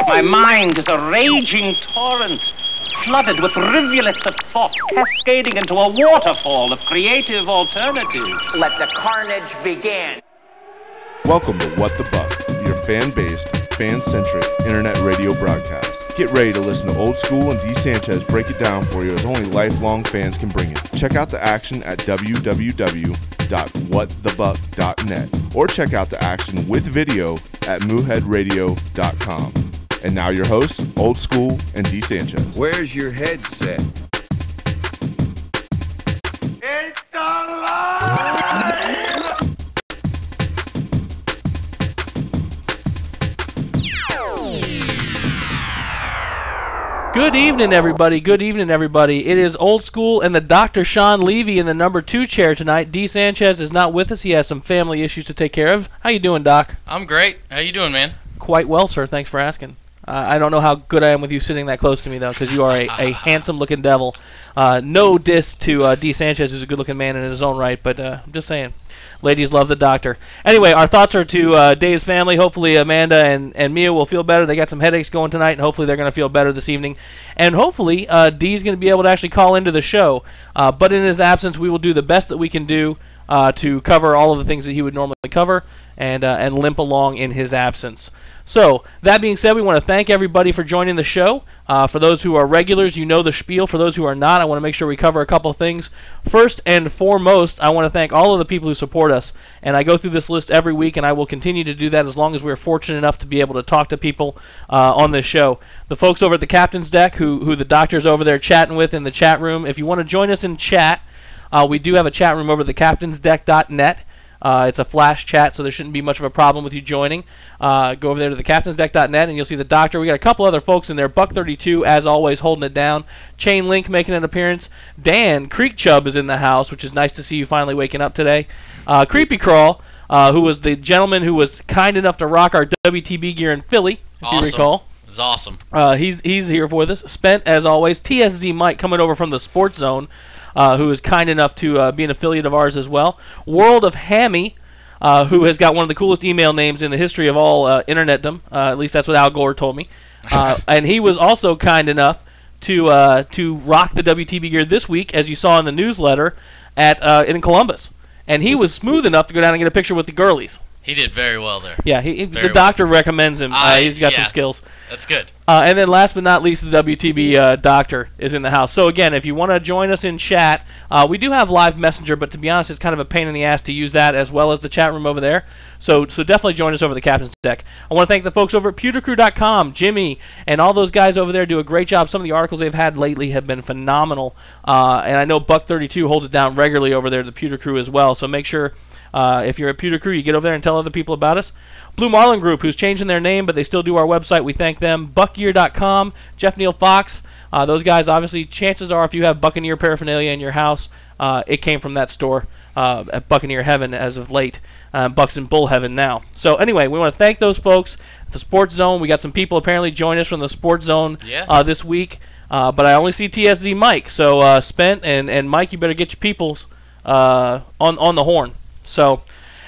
My mind is a raging torrent, flooded with rivulets of thought, cascading into a waterfall of creative alternatives. Let the carnage begin. Welcome to What the Buck, your fan-based, fan-centric internet radio broadcast. Get ready to listen to OldSchool and D.Sanchez break it down for you as only lifelong fans can bring it. Check out the action at www.whatthebuck.net or check out the action with video at mooheadradio.com. And now your hosts, OldSchool and D.Sanchez. Where's your headset? It's alive! Good evening, everybody. Good evening, everybody. It is Old School and the Dr. Sean Levy in the number 2 chair tonight. D. Sanchez is not with us. He has some family issues to take care of. How you doing, Doc? I'm great. How you doing, man? Quite well, sir. Thanks for asking. I don't know how good I am with you sitting that close to me, though, because you are a handsome-looking devil. No diss to D. Sanchez, who's a good-looking man in his own right, but I'm just saying. Ladies love the doctor. Anyway, our thoughts are to Dave's family. Hopefully Amanda and Mia will feel better. They got some headaches going tonight, and hopefully they're going to feel better this evening. And hopefully D's going to be able to actually call into the show. But in his absence, we will do the best that we can do to cover all of the things that he would normally cover and limp along in his absence. So, that being said, we want to thank everybody for joining the show. For those who are regulars, you know the spiel. For those who are not, I want to make sure we cover a couple of things. First and foremost, I want to thank all of the people who support us. And I go through this list every week, and I will continue to do that as long as we're fortunate enough to be able to talk to people on this show. The folks over at the Captain's Deck, who the doctor's over there chatting with in the chat room, if you want to join us in chat, we do have a chat room over at thecaptainsdeck.net. It's a flash chat, so there shouldn't be much of a problem with you joining. Go over there to thecaptainsdeck.net, and you'll see the doctor. We got a couple other folks in there. Buck32, as always, holding it down. Chain Link making an appearance. Dan Creek Chubb is in the house, which is nice to see you finally waking up today. Creepy Crawl, who was the gentleman who was kind enough to rock our WTB gear in Philly, if you recall. It was awesome. He's here for this. Spent, as always. TSZ Mike coming over from the Sports Zone. Who is kind enough to be an affiliate of ours as well. World of Hammy, who has got one of the coolest email names in the history of all internetdom. At least that's what Al Gore told me. And he was also kind enough to rock the WTB gear this week, as you saw in the newsletter, in Columbus. And he was smooth enough to go down and get a picture with the girlies. He did very well there. Yeah, the doctor recommends him. He's got some skills. That's good. And then last but not least, the WTB doctor is in the house. So again, if you want to join us in chat, we do have live messenger, but to be honest, it's kind of a pain in the ass to use that as well as the chat room over there. So definitely join us over the Captain's Deck. I want to thank the folks over at pewtercrew.com. Jimmy and all those guys over there do a great job. Some of the articles they've had lately have been phenomenal. And I know Buck32 holds it down regularly over there, the Pewter Crew as well. So make sure if you're at Pewter Crew, you get over there and tell other people about us. Blue Marlin Group, who's changing their name, but they still do our website. We thank them. Buckgear.com, Jeff Neal Fox. Those guys, obviously, chances are if you have Buccaneer paraphernalia in your house, it came from that store at Buccaneer Heaven as of late. Bucks and Bull Heaven now. So anyway, we want to thank those folks. The Sports Zone, we got some people apparently join us from the Sports Zone this week. But I only see TSZ Mike. So Spent and Mike, you better get your peoples on the horn. So,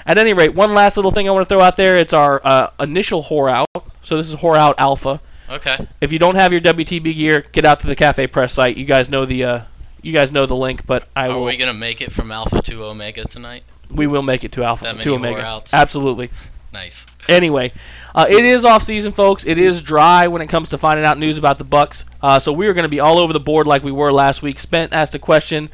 at any rate, one last little thing I want to throw out there. It's our initial whore out. So this is whore out alpha. Okay. If you don't have your WTB gear, get out to the Cafe Press site. You guys know the link, but Are we gonna make it from Alpha to Omega tonight? We will make it to Alpha that many to Omega. whore outs? Absolutely. Nice. Anyway, it is off season, folks. It is dry when it comes to finding out news about the Bucks. So we are going to be all over the board like we were last week. Spent asked a question.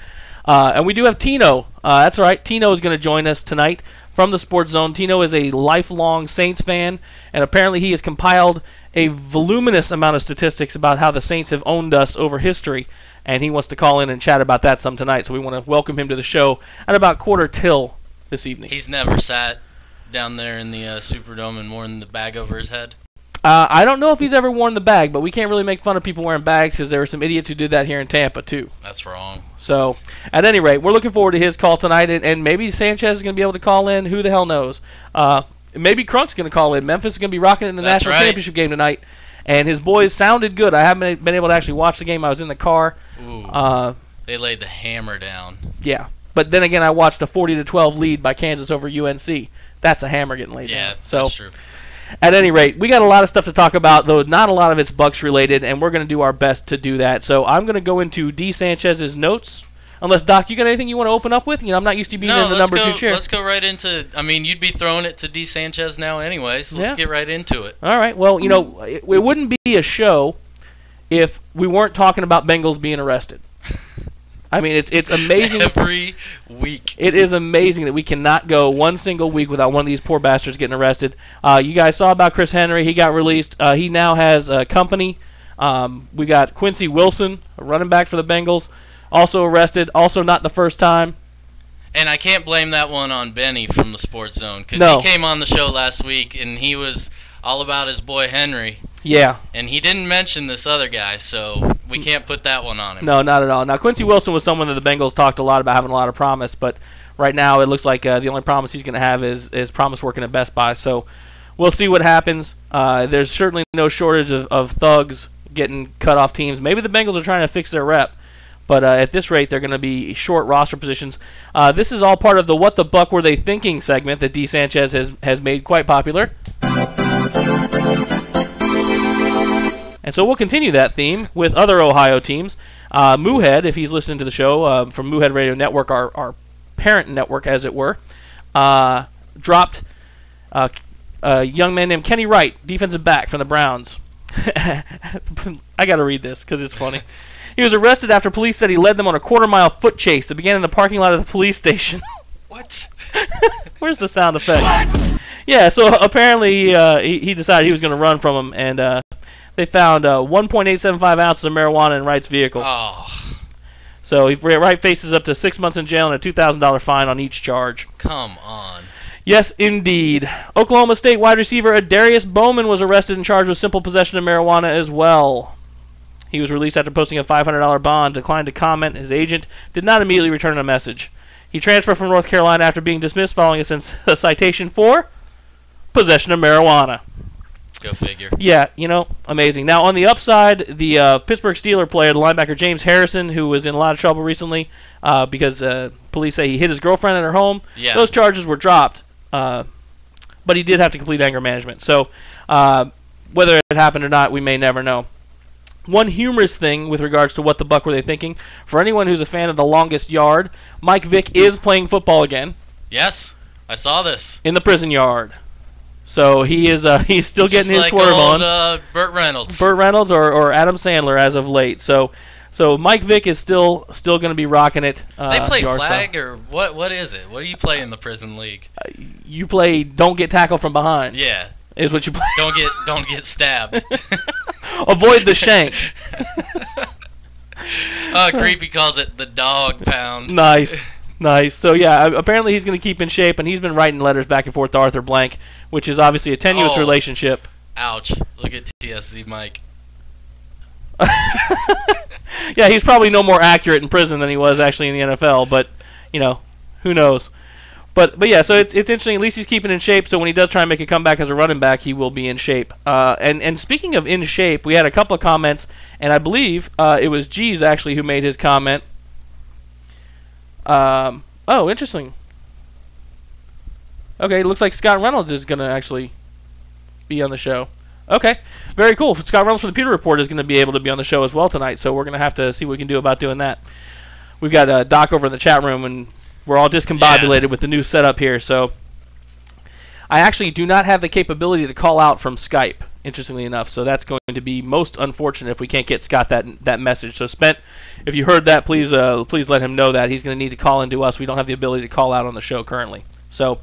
And we do have Tino. That's right. Tino is going to join us tonight from the Sports Zone. Tino is a lifelong Saints fan, and apparently he has compiled a voluminous amount of statistics about how the Saints have owned us over history, and he wants to call in and chat about that some tonight. So we want to welcome him to the show at about 1:45 this evening. He's never sat down there in the Superdome and worn the bag over his head. I don't know if he's ever worn the bag, but we can't really make fun of people wearing bags because there were some idiots who did that here in Tampa, too. That's wrong. So, at any rate, we're looking forward to his call tonight, and maybe Sanchez is going to be able to call in. Who the hell knows? Maybe Crunk's going to call in. Memphis is going to be rocking it in the National Championship game tonight, and his boys sounded good. I haven't been able to actually watch the game. I was in the car. Ooh, they laid the hammer down. Yeah, but then again, I watched a 40-12 lead by Kansas over UNC. That's a hammer getting laid down. Yeah, so, that's true. At any rate, we got a lot of stuff to talk about, though not a lot of it's Bucks related, and we're going to do our best to do that. So I'm going to go into D. Sanchez's notes. Unless, Doc, you got anything you want to open up with? I'm not used to being in the number 2 chair. Let's go right into. I mean, you'd be throwing it to D. Sanchez now anyway, so let's get right into it. All right. Well, it wouldn't be a show if we weren't talking about Bengals being arrested. I mean, it's amazing. Every week. It is amazing that we cannot go one single week without one of these poor bastards getting arrested. You guys saw about Chris Henry. He got released. He now has a company. We got Quincy Wilson, a running back for the Bengals, also arrested. Also not the first time. And I can't blame that one on Benny from the Sports Zone, because he came on the show last week, and he was all about his boy Henry. Yeah. And he didn't mention this other guy, so we can't put that one on him. No, not at all. Now, Quincy Wilson was someone that the Bengals talked a lot about having a lot of promise, but right now it looks like the only promise he's going to have is promise working at Best Buy. So we'll see what happens. There's certainly no shortage of thugs getting cut off teams. Maybe the Bengals are trying to fix their rep, but at this rate they're going to be short roster positions. This is all part of the What the Buck Were They Thinking segment that D. Sanchez has made quite popular. And so we'll continue that theme with other Ohio teams. Moohead, if he's listening to the show, from Moohead Radio Network, our parent network, as it were, dropped a young man named Kenny Wright, defensive back from the Browns. I got to read this because it's funny. He was arrested after police said he led them on a quarter-mile foot chase that began in the parking lot of the police station. What? Where's the sound effect? What? Yeah, so apparently he decided he was going to run from him, and they found 1.875 ounces of marijuana in Wright's vehicle. Oh. So Wright faces up to 6 months in jail and a $2,000 fine on each charge. Come on. Yes, indeed. Oklahoma State wide receiver Adarius Bowman was arrested and charged with simple possession of marijuana as well. He was released after posting a $500 bond, declined to comment. His agent did not immediately return a message. He transferred from North Carolina after being dismissed following a citation for possession of marijuana. Go figure. Yeah, amazing. Now, on the upside, the Pittsburgh Steelers player, the linebacker James Harrison, who was in a lot of trouble recently because police say he hit his girlfriend at her home. Yeah. Those charges were dropped, but he did have to complete anger management. So whether it happened or not, we may never know. One humorous thing with regards to What the Buck Were They Thinking, for anyone who's a fan of The Longest Yard, Mike Vick is playing football again. Yes, I saw this. In the prison yard. So he's still getting his swerve on. Burt Reynolds. Burt Reynolds or Adam Sandler as of late. So Mike Vick is still going to be rocking it. They play flag style. Or what? What is it? What do you play in the prison league? You play don't get tackled from behind. Yeah. Is what you play. Don't get stabbed. Avoid the shank. Creepy calls it the dog pound. Nice. So yeah, apparently he's going to keep in shape, and he's been writing letters back and forth to Arthur Blank, which is obviously a tenuous relationship. Ouch! Look at TSC Mike. Yeah, he's probably no more accurate in prison than he was actually in the NFL, but who knows? But yeah, so it's interesting. At least he's keeping in shape. So when he does try and make a comeback as a running back, he will be in shape. And speaking of in shape, we had a couple of comments, and I believe it was G's actually who made his comment. Oh, interesting. Okay, it looks like Scott Reynolds is going to actually be on the show. Okay, very cool. Scott Reynolds from the Pewter Report is going to be able to be on the show as well tonight, so we're going to have to see what we can do about doing that. We've got Doc over in the chat room, and we're all discombobulated with the new setup here, so I actually do not have the capability to call out from Skype, interestingly enough, so that's going to be most unfortunate if we can't get Scott that message. So Spent, if you heard that, please let him know that. He's going to need to call into us. We don't have the ability to call out on the show currently. So,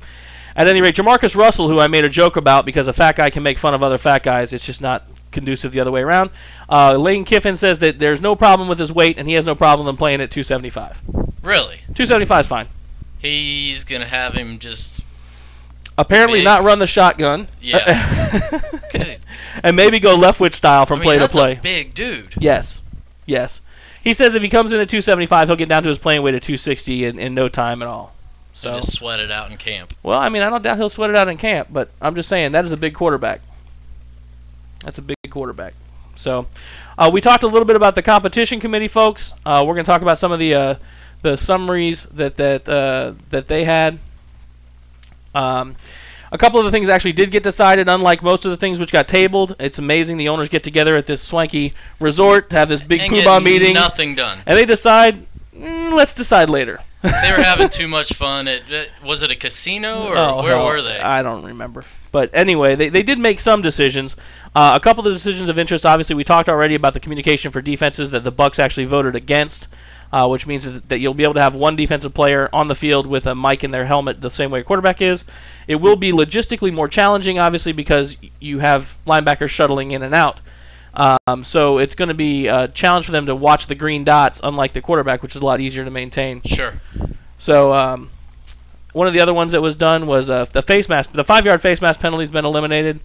at any rate, Jamarcus Russell, who I made a joke about because a fat guy can make fun of other fat guys, it's just not conducive the other way around. Lane Kiffin says that there's no problem with his weight, and he has no problem in playing at 275. Really? 275 is fine. He's going to have him just... Apparently big. Not run the shotgun. Yeah. Good. And maybe go Leftwich style from play to play. That's a big dude. Yes. He says if he comes in at 275, he'll get down to his playing weight at 260 in no time at all. So and just sweat it out in camp. Well, I mean, I don't doubt he'll sweat it out in camp, but I'm just saying that is a big quarterback. That's a big quarterback. So we talked a little bit about the competition committee, folks. We're going to talk about some of the summaries that they had. A couple of the things actually did get decided, unlike most of the things which got tabled. It's amazing. The owners get together at this swanky resort to have this big poobah meeting. Nothing done. And they decide, let's decide later. They were having too much fun. Was it a casino, or where were they? I don't remember. But anyway, they did make some decisions. A couple of the decisions of interest, obviously, we talked already about the communication for defenses that the Bucs actually voted against, which means that you'll be able to have one defensive player on the field with a mic in their helmet the same way a quarterback is. It will be logistically more challenging, obviously, because you have linebackers shuttling in and out. So it's going to be a challenge for them to watch the green dots, unlike the quarterback, which is a lot easier to maintain. Sure. So one of the other ones that was done was the face mask. The 5-yard face mask penalty has been eliminated.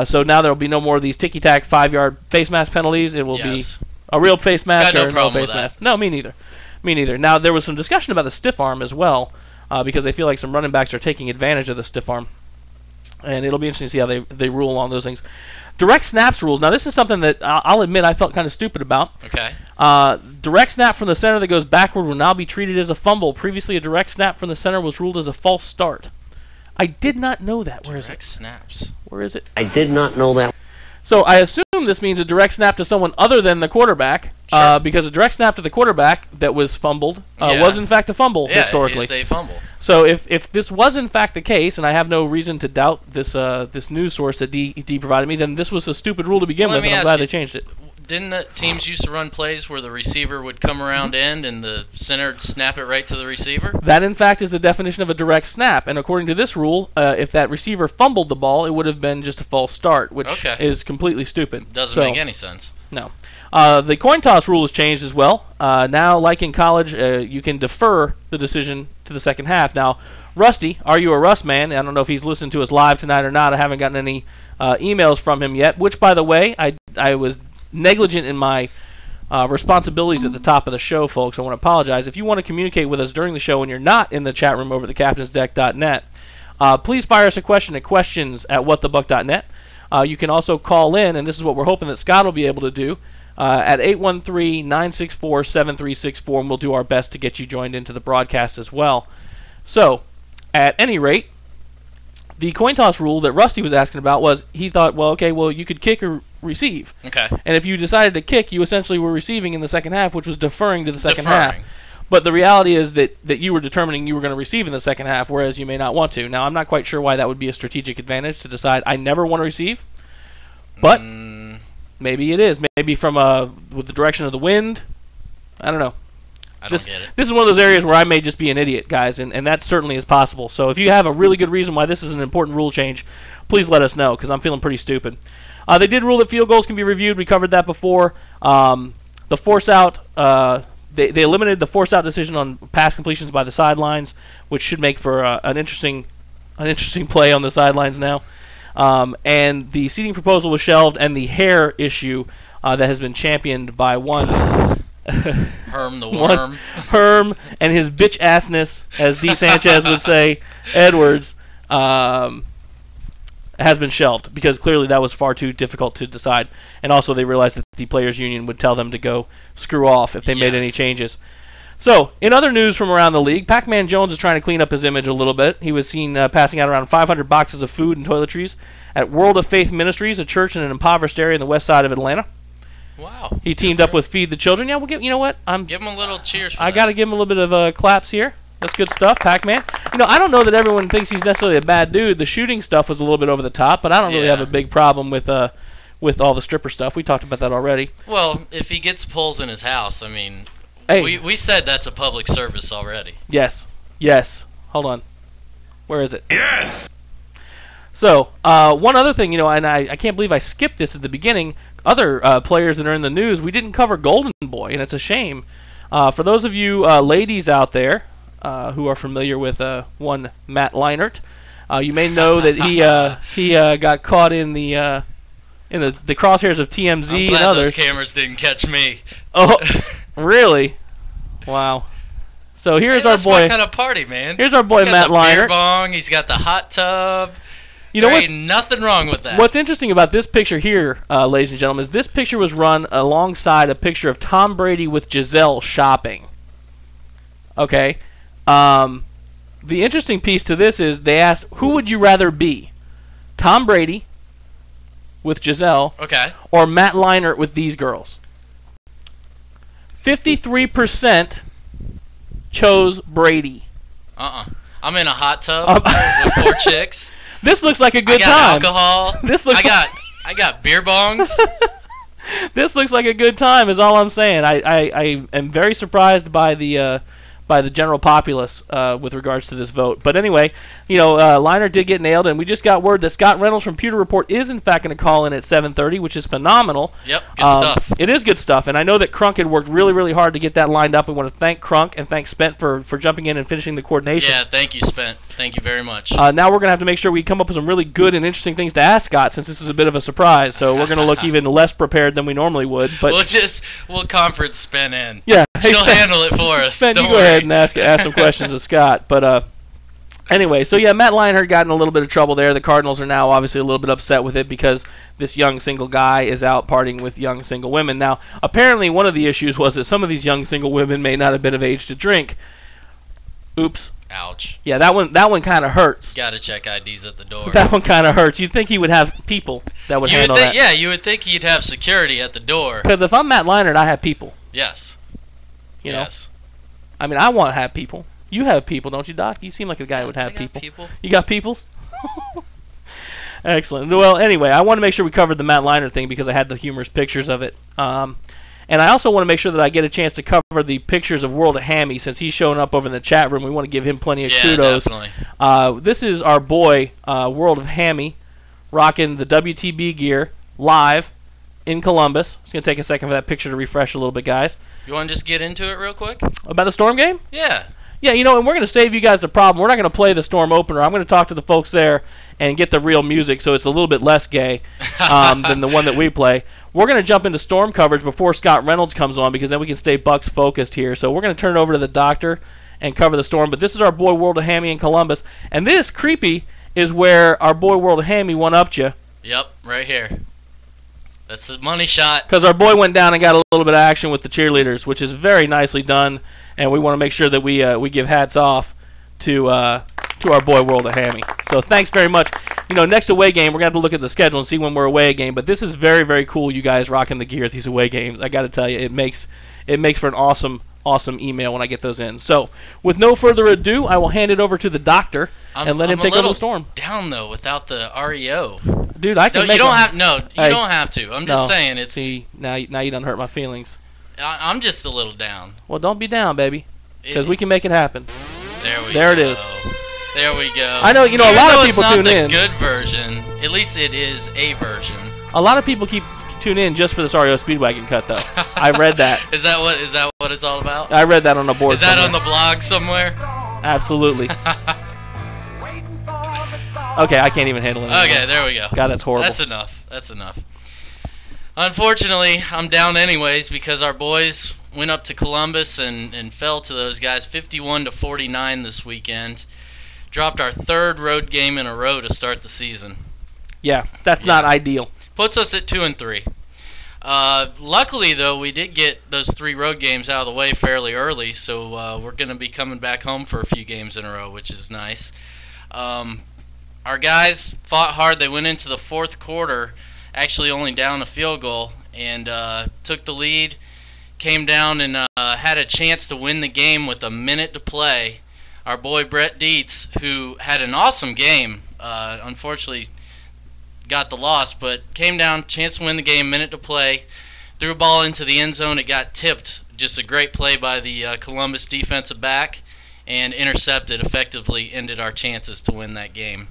So now there will be no more of these ticky-tack 5-yard face mask penalties. It will be a real face mask or no face mask. No, me neither. Me neither. Now, there was some discussion about the stiff arm as well, because they feel like some running backs are taking advantage of the stiff arm. And it'll be interesting to see how they rule on those things. Direct snaps rules. Now, this is something that I'll admit I felt kind of stupid about. Okay. Direct snap from the center that goes backward will now be treated as a fumble. Previously, a direct snap from the center was ruled as a false start. I did not know that. Where is it? Direct snaps. Where is it? I did not know that. So I assume this means a direct snap to someone other than the quarterback, Sure. because a direct snap to the quarterback that was fumbled was in fact a fumble historically. Yeah, it's a fumble. So if this was in fact the case, and I have no reason to doubt this this news source that D provided me, then this was a stupid rule to begin with, and I'm glad they changed it. Didn't the teams used to run plays where the receiver would come around end and the center would snap it right to the receiver? That, in fact, is the definition of a direct snap. And according to this rule, if that receiver fumbled the ball, it would have been just a false start, which is completely stupid. Doesn't make any sense. No. The coin toss rule has changed as well. Now, like in college, you can defer the decision to the second half. Now, Rusty, are you a Russ man? I don't know if he's listened to us live tonight or not. I haven't gotten any emails from him yet, which, by the way, I was negligent in my responsibilities at the top of the show, folks. I want to apologize. If you want to communicate with us during the show and you're not in the chat room over at thecaptainsdeck.net, please fire us a question at questions@whatthebuck.net. You can also call in, and this is what we're hoping that Scott will be able to do, at 813-964-7364, and we'll do our best to get you joined into the broadcast as well. So, at any rate, the coin toss rule that Rusty was asking about was, he thought, well, you could kick or receive. Okay. And if you decided to kick, you essentially were receiving in the second half, which was deferring to the second half. But the reality is that you were determining you were going to receive in the second half, whereas you may not want to. Now, I'm not quite sure why that would be a strategic advantage to decide I never want to receive, but maybe it is. Maybe from with the direction of the wind. I don't know. I don't get it. This is one of those areas where I may just be an idiot, guys, and that certainly is possible. So if you have a really good reason why this is an important rule change, please let us know, because I'm feeling pretty stupid. They did rule that field goals can be reviewed. We covered that before. The force out, they eliminated the force out decision on pass completions by the sidelines, which should make for an interesting play on the sidelines now. And the seating proposal was shelved, and the hair issue that has been championed by one Herm the Worm. Herm and his bitch assness, as D.Sanchez would say, Edwards, has been shelved, because clearly that was far too difficult to decide. And also they realized that the Players Union would tell them to go screw off if they made any changes. So, in other news from around the league, Pac-Man Jones is trying to clean up his image a little bit. He was seen passing out around 500 boxes of food and toiletries at World of Faith Ministries, a church in an impoverished area in the west side of Atlanta. Wow. He teamed up with Feed the Children. Yeah, we'll give. You know what? Give him a little cheers for I got to give him a little bit of claps here. That's good stuff, Pac-Man. I don't know that everyone thinks he's necessarily a bad dude. The shooting stuff was a little bit over the top, but I don't really have a big problem with all the stripper stuff. We talked about that already. Well, if he gets pulls in his house, I mean, hey. we said that's a public service already. Yes. Yes. Hold on. Where is it? Yes! So, one other thing, and I can't believe I skipped this at the beginning. Other players that are in the news, we didn't cover Golden Boy, and it's a shame. For those of you ladies out there who are familiar with one Matt Leinart, you may know that he got caught in the crosshairs of TMZ I'm glad and others. Those cameras didn't catch me. Oh, really? Wow. So here's our boy. That's my kind of party, man. Here's our boy Matt Leinart. Beer bong. He's got the hot tub. There ain't nothing wrong with that. What's interesting about this picture here, ladies and gentlemen, is this picture was run alongside a picture of Tom Brady with Giselle shopping. Okay. the interesting piece to this is they asked, who would you rather be? Tom Brady with Giselle, or Matt Leinart with these girls? 53% chose Brady. I'm in a hot tub with 4 chicks. This looks like a good time. I got alcohol. I got beer bongs. This looks like a good time is all I'm saying. I am very surprised by the general populace with regards to this vote. But anyway, Leinart did get nailed, and we just got word that Scott Reynolds from Pewter Report is in fact going to call in at 7:30, which is phenomenal. Yep, good stuff. It is good stuff, and I know that Crunk had worked really, really hard to get that lined up. We want to thank Crunk and thank Spent for jumping in and finishing the coordination. Yeah, thank you, Spent. Thank you very much. Now we're going to have to make sure we come up with some really good and interesting things to ask Scott, since this is a bit of a surprise. So we're going to look even less prepared than we normally would. But we'll conference Spent in. Yeah, she'll handle it for us. Spent, Don't you go worry. ahead and ask some questions of Scott. But anyway, so yeah, Matt Leinart got in a little bit of trouble there. The Cardinals are now obviously a little bit upset with it because this young single guy is out partying with young single women. Now, apparently one of the issues was that some of these young single women may not have been of age to drink. Oops. Ouch. Yeah, that one kind of hurts. Got to check IDs at the door. That one kind of hurts. You'd think he would have people that would handle that. Yeah, you would think he'd have security at the door. Because if I'm Matt Leinart, I have people. Yes. Yes. I mean, I want to have people. You have people, don't you, Doc? You seem like a guy who would have people. You got peoples? Excellent. Well, anyway, I want to make sure we covered the Matt Leinart thing because I had the humorous pictures of it. And I also want to make sure that I get a chance to cover the pictures of World of Hammy since he's showing up over in the chat room. We want to give him plenty of kudos. Definitely. This is our boy, World of Hammy, rocking the WTB gear live in Columbus. It's going to take a second for that picture to refresh a little bit, guys. You want to just get into it real quick? About the Storm game? Yeah. Yeah, and we're going to save you guys the problem. We're not going to play the Storm opener. I'm going to talk to the folks there and get the real music so it's a little bit less gay than the one that we play. We're going to jump into Storm coverage before Scott Reynolds comes on because then we can stay Bucks focused here. So we're going to turn it over to the doctor and cover the Storm. But this is our boy World of Hammy in Columbus. And this, creepy, is where our boy World of Hammy one-upped you. Yep, right here. That's the money shot. Because our boy went down and got a little bit of action with the cheerleaders, which is very nicely done. And we want to make sure that we give hats off to our boy World of Hammy. So thanks very much. Next away game, we're going to have to look at the schedule and see when we're away a game. But this is very, very cool, you guys rocking the gear at these away games. I got to tell you, it makes for an awesome email when I get those in. So with no further ado, I will hand it over to the doctor and let him take over the Storm. Down, though, without the REO. Dude, I can you don't have to. I'm just saying. It's See, now you done hurt my feelings. I'm just a little down. Well, don't be down, baby, because we can make it happen. There it is. There we go. I know, a lot of people tune in. It's not the good version. At least it is a version. A lot of people tune in just for this REO Speedwagon cut, though. I read that. Is that what it's all about? I read that on the board. Is that on the blog somewhere? Absolutely. Okay, I can't even handle it anymore. Okay, there we go. God, that's horrible. That's enough. Unfortunately, I'm down anyways because our boys went up to Columbus and fell to those guys 51-49 this weekend. Dropped our third road game in a row to start the season. Yeah, that's not ideal. Puts us at 2-3. Luckily, though, we did get those 3 road games out of the way fairly early, so we're going to be coming back home for a few games in a row, which is nice. Our guys fought hard. They went into the fourth quarter actually only down a field goal and took the lead, came down and had a chance to win the game with a minute to play. Our boy Brett Dietz, who had an awesome game, unfortunately got the loss, but came down, chance to win the game, minute to play, threw a ball into the end zone. It got tipped. Just a great play by the Columbus defensive back, and intercepted, effectively ended our chances to win that game.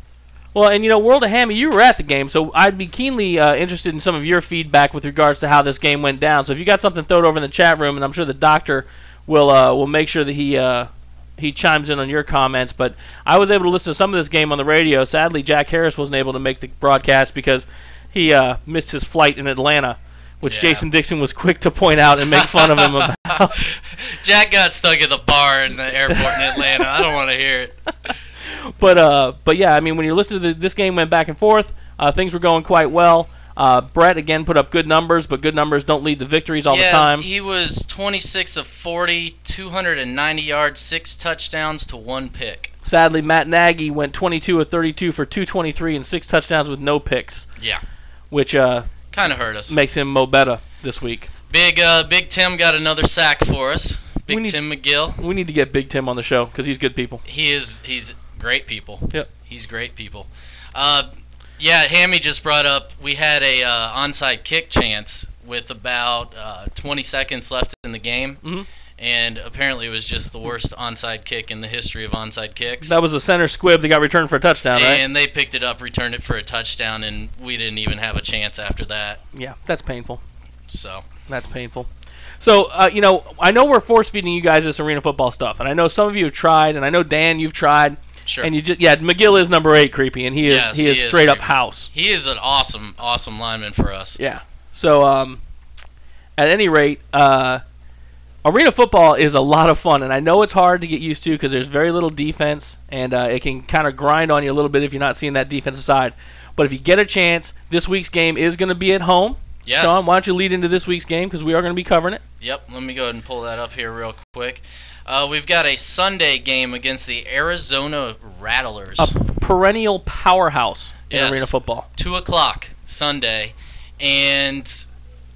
Well, and World of Hammy, you were at the game, so I'd be keenly interested in some of your feedback with regards to how this game went down. So if you got something, throw it over in the chat room, and I'm sure the doctor will make sure that he chimes in on your comments. But I was able to listen to some of this game on the radio. Sadly, Jack Harris wasn't able to make the broadcast because he missed his flight in Atlanta, which Jason Dixon was quick to point out and make fun of him about. Jack got stuck at the bar in the airport in Atlanta. I don't want to hear it. But yeah, I mean, when you listen to this game went back and forth, things were going quite well. Brett, again, put up good numbers, but good numbers don't lead to victories all the time. He was 26 of 40, 290 yards, 6 touchdowns to 1 pick. Sadly, Matt Nagy went 22 of 32 for 223 and 6 touchdowns with no picks. Yeah. Which kind of hurt us. Makes him Mo better this week. Big Tim got another sack for us. Tim McGill. We need to get Big Tim on the show because he's good people. He's great people. Yep. He's great people. Yeah, Hammy just brought up we had a onside kick chance with about 20 seconds left in the game. Mm-hmm. And apparently it was just the worst onside kick in the history of onside kicks. That was a center squib that got returned for a touchdown, right? And they picked it up, returned it for a touchdown, and we didn't even have a chance after that. Yeah, that's painful. So that's painful. So, I know we're force-feeding you guys this arena football stuff, and I know some of you have tried, and I know, Dan, you've tried. Sure. And McGill is number 8 creepy, and he is straight up house. He is an awesome lineman for us. Yeah. So, at any rate, arena football is a lot of fun, and I know it's hard to get used to because there's very little defense, and it can kind of grind on you a little bit if you're not seeing that defensive side. But if you get a chance, this week's game is going to be at home. Yes. Sean, why don't you lead into this week's game because we are going to be covering it. Yep, let me go ahead and pull that up here real quick. We've got a Sunday game against the Arizona Rattlers. A perennial powerhouse in arena football. 2 o'clock Sunday, and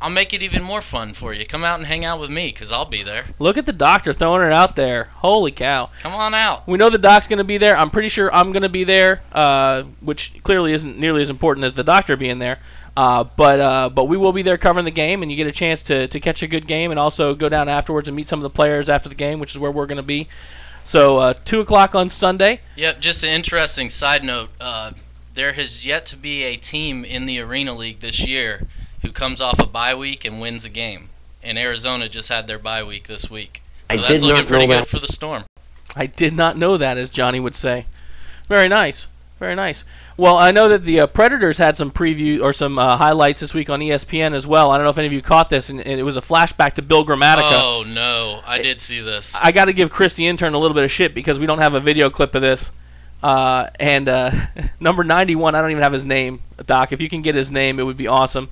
I'll make it even more fun for you. Come out and hang out with me because I'll be there. Look at the doctor throwing it out there. Holy cow. Come on out. We know the doc's going to be there. I'm pretty sure I'm going to be there, which clearly isn't nearly as important as the doctor being there. But we will be there covering the game, and you get a chance to catch a good game and also go down afterwards and meet some of the players after the game, which is where we're going to be. So 2 o'clock on Sunday. Yep, just an interesting side note. There has yet to be a team in the Arena League this year who comes off a bye week and wins a game. And Arizona just had their bye week this week. So that's looking pretty good for the Storm. I did not know that, as Johnny would say. Very nice. Very nice. Well, I know that the Predators had some preview or some highlights this week on ESPN as well. I don't know if any of you caught this, and it was a flashback to Bill Gramatica. Oh, no. I did see this. I got to give Chris the intern a little bit of shit because we don't have a video clip of this. Number 91, I don't even have his name, Doc. If you can get his name, it would be awesome.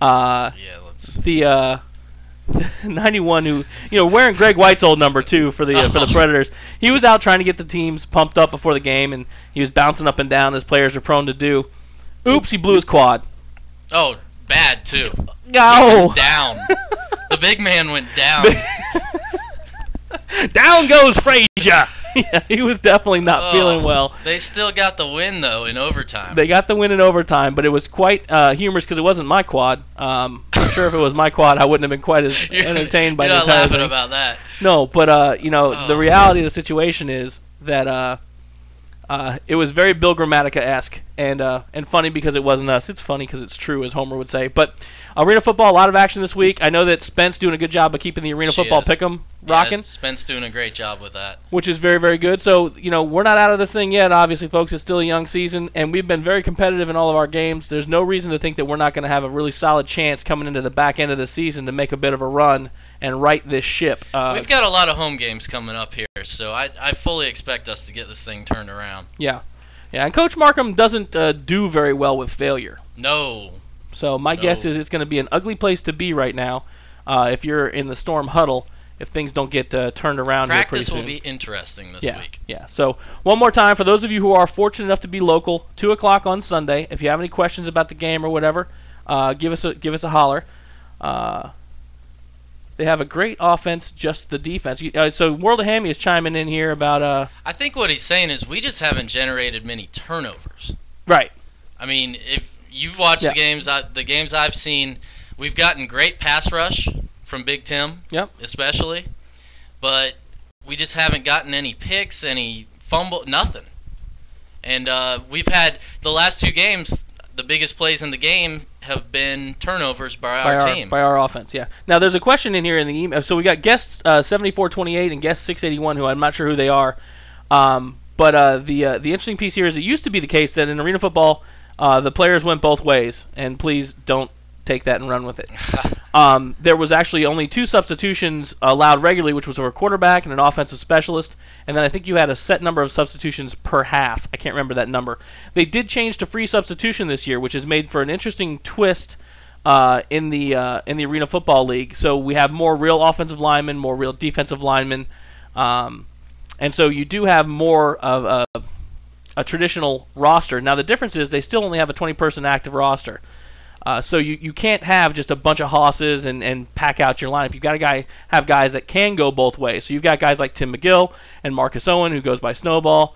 Let's see. The 91 who, wearing Greg White's old number too for the Predators. He was out trying to get the teams pumped up before the game, and he was bouncing up and down as players are prone to do. Oops, he blew his quad. Oh, bad too. No. He was down. The big man went down. Down goes Frazier. Yeah, he was definitely not feeling well. They still got the win, though, in overtime. They got the win in overtime, but it was quite humorous because it wasn't my quad. I'm sure if it was my quad, I wouldn't have been quite as entertained by the entire You're not laughing thing. about that. No, but, the reality of the situation is that it was very Bill Gramatica-esque and funny because it wasn't us. It's funny because it's true, as Homer would say. But arena football, a lot of action this week. I know that Spence doing a good job of keeping the arena football pick'em rocking. Yeah, Spence doing a great job with that. Which is very, very good. So, we're not out of this thing yet, obviously, folks. It's still a young season, and we've been very competitive in all of our games. There's no reason to think that we're not going to have a really solid chance coming into the back end of the season to make a bit of a run and right this ship. We've got a lot of home games coming up here, so I fully expect us to get this thing turned around. Yeah. Yeah, and Coach Markham doesn't do very well with failure. No. So my guess is it's going to be an ugly place to be right now if you're in the Storm huddle if things don't get turned around here pretty soon. Practice will be interesting this week. Yeah. So one more time, for those of you who are fortunate enough to be local, 2 o'clock on Sunday. If you have any questions about the game or whatever, give us a holler. They have a great offense, just the defense. So World of Hammy is chiming in here about... I think what he's saying is we just haven't generated many turnovers. Right. I mean, if you've watched the games I've seen, we've gotten great pass rush from Big Tim, especially. But we just haven't gotten any picks, any fumble, nothing. And we've had the last 2 games, the biggest plays in the game have been turnovers by our team. By our offense, yeah. Now, there's a question in here in the email. So we got guest 7428 and guest 681, who I'm not sure who they are. But the interesting piece here is it used to be the case that in arena football, the players went both ways. And please don't take that and run with it. There was actually only 2 substitutions allowed regularly, which was a quarterback and an offensive specialist. And then I think you had a set number of substitutions per half. I can't remember that number. They did change to free substitution this year, which has made for an interesting twist in the Arena Football League. So we have more real offensive linemen, more real defensive linemen. And so you do have more of a traditional roster. Now the difference is they still only have a 20-person active roster. So you can't have just a bunch of hosses and pack out your lineup. You've got to have guys that can go both ways. So you've got guys like Tim McGill and Marcus Owen, who goes by Snowball,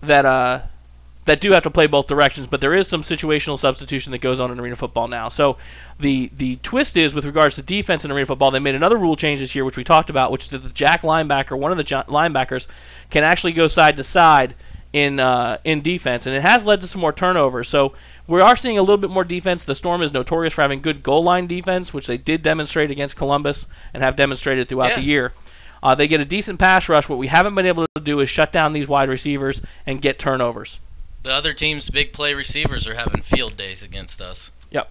that do have to play both directions. But there is some situational substitution that goes on in arena football now. So the twist is, with regards to defense in arena football, they made another rule change this year, which we talked about, which is that the jack linebacker, one of the linebackers, can actually go side to side in defense, and it has led to some more turnovers. So we are seeing a little bit more defense. The Storm is notorious for having good goal line defense, which they did demonstrate against Columbus and have demonstrated throughout the year. They get a decent pass rush. What we haven't been able to do is shut down these wide receivers and get turnovers. The other team's big play receivers are having field days against us. Yep.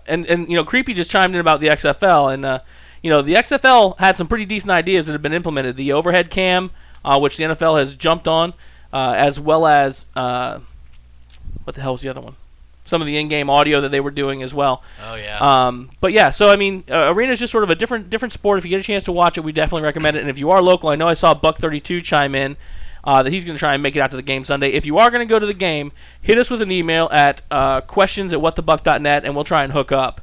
And Creepy just chimed in about the XFL, and the XFL had some pretty decent ideas that have been implemented. The overhead cam, which the NFL has jumped on, as well as what the hell was the other one? Some of the in-game audio that they were doing as well. Oh yeah. But yeah, so I mean, arena is just sort of a different sport. If you get a chance to watch it, we definitely recommend it. And if you are local, I know I saw Buck32 chime in that he's going to try and make it out to the game Sunday. If you are going to go to the game, hit us with an email at questions@whatthebuck.net, and we'll try and hook up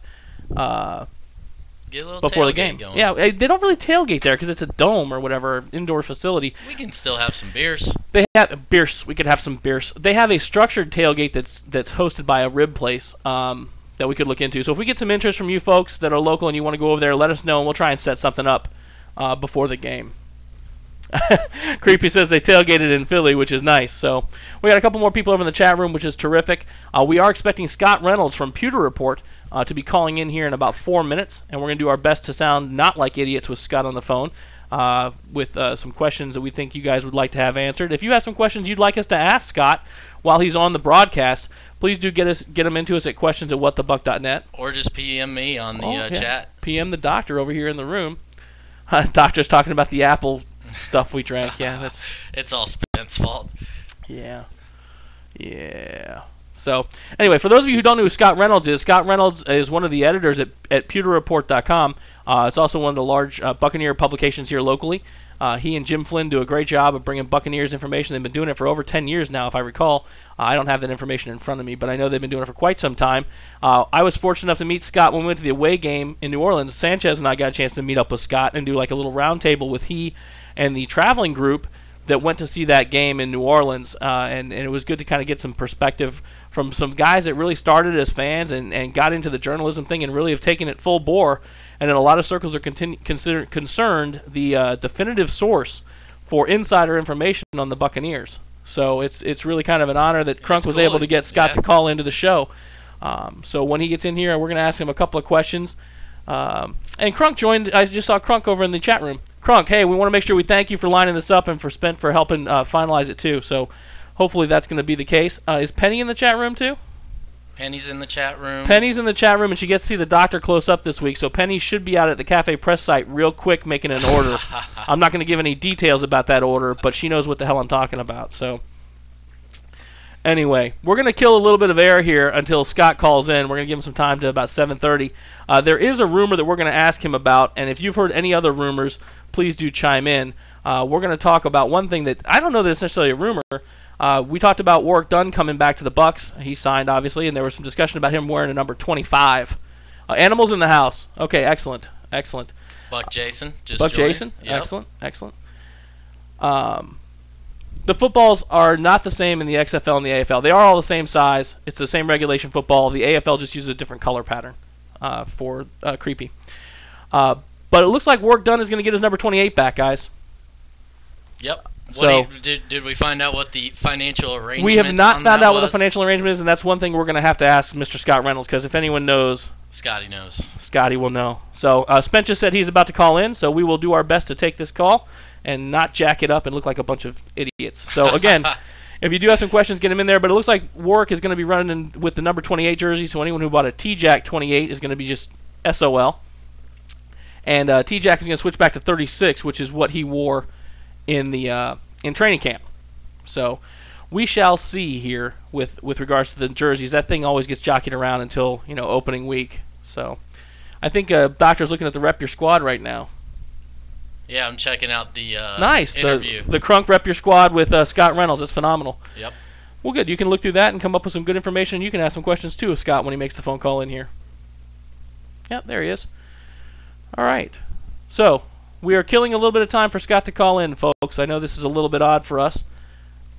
Get a little before the game. Going. Yeah, they don't really tailgate there because it's a dome or whatever, indoor facility. We can still have some beers. They have beers. We could have some beers. They have a structured tailgate that's hosted by a rib place that we could look into. So if we get some interest from you folks that are local and you want to go over there, let us know, and we'll try and set something up before the game. Creepy says they tailgated in Philly, which is nice. So we got a couple more people over in the chat room, which is terrific. We are expecting Scott Reynolds from Pewter Report to be calling in here in about 4 minutes, and we're going to do our best to sound not like idiots with Scott on the phone with some questions that we think you guys would like to have answered. If you have some questions you'd like us to ask Scott while he's on the broadcast, please do get them into us at questions@whatthebuck.net. Or just PM me on the chat. PM the doctor over here in the room. Doctor's talking about the apple stuff we drank. Yeah, that's. It's all Spence' fault. Yeah. So, anyway, for those of you who don't know who Scott Reynolds is one of the editors at pewterreport.com. It's also one of the large Buccaneer publications here locally. He and Jim Flynn do a great job of bringing Buccaneers information. They've been doing it for over 10 years now, if I recall. I don't have that information in front of me, but I know they've been doing it for quite some time. I was fortunate enough to meet Scott when we went to the away game in New Orleans. Sanchez and I got a chance to meet up with Scott and do like a little round table with he and the traveling group that went to see that game in New Orleans. And it was good to kind of get some perspective from some guys that really started as fans and got into the journalism thing and really have taken it full bore. And in a lot of circles are concerned the definitive source for insider information on the Buccaneers. So it's really kind of an honor that Crunk was able to get Scott to call into the show. So when he gets in here, we're going to ask him a couple of questions. And Crunk joined. I just saw Crunk over in the chat room. Crunk, hey, we want to make sure we thank you for lining this up and for helping finalize it too. So hopefully that's going to be the case. Is Penny in the chat room too? Penny's in the chat room. Penny's in the chat room, and she gets to see the doctor close up this week. So Penny should be out at the Cafe Press site real quick making an order. I'm not going to give any details about that order, but she knows what the hell I'm talking about. So anyway, we're going to kill a little bit of air here until Scott calls in. We're going to give him some time to about 7:30. There is a rumor that we're going to ask him about, and if you've heard any other rumors, please do chime in. We're going to talk about one thing that I don't know that it's necessarily a rumor. We talked about Warwick Dunn coming back to the Bucks. He signed, obviously, and there was some discussion about him wearing a number 25. Animals in the house. Okay, excellent. Buck Jason. Buck Jason. Yep. Excellent. The footballs are not the same in the XFL and the AFL. They are all the same size. It's the same regulation football. The AFL just uses a different color pattern for Creepy. But it looks like Warwick Dunn is going to get his number 28 back, guys. Yep. So did we find out what the financial arrangement? We have not found out what the was? financial arrangement is, and that's one thing we're going to have to ask Mr. Scott Reynolds, because if anyone knows, Scotty knows. Scotty will know. So Spence just said he's about to call in, so we will do our best to take this call and not jack it up and look like a bunch of idiots. So again, if you do have some questions, get them in there. But it looks like Warwick is going to be running with the number 28 jersey, so anyone who bought a T-Jack 28 is going to be just SOL. And T-Jack is going to switch back to 36, which is what he wore in the in training camp. So we shall see here with regards to the jerseys. That thing always gets jockeyed around until opening week. So I think Doctor's looking at the Rep Your Squad right now. Yeah, I'm checking out the nice interview. The Crunk Rep Your Squad with Scott Reynolds. It's phenomenal. Yep. Well, good. You can look through that and come up with some good information. You can ask some questions too of Scott when he makes the phone call in here. Yep, there he is. All right. So we are killing a little bit of time for Scott to call in, folks. I know this is a little bit odd for us,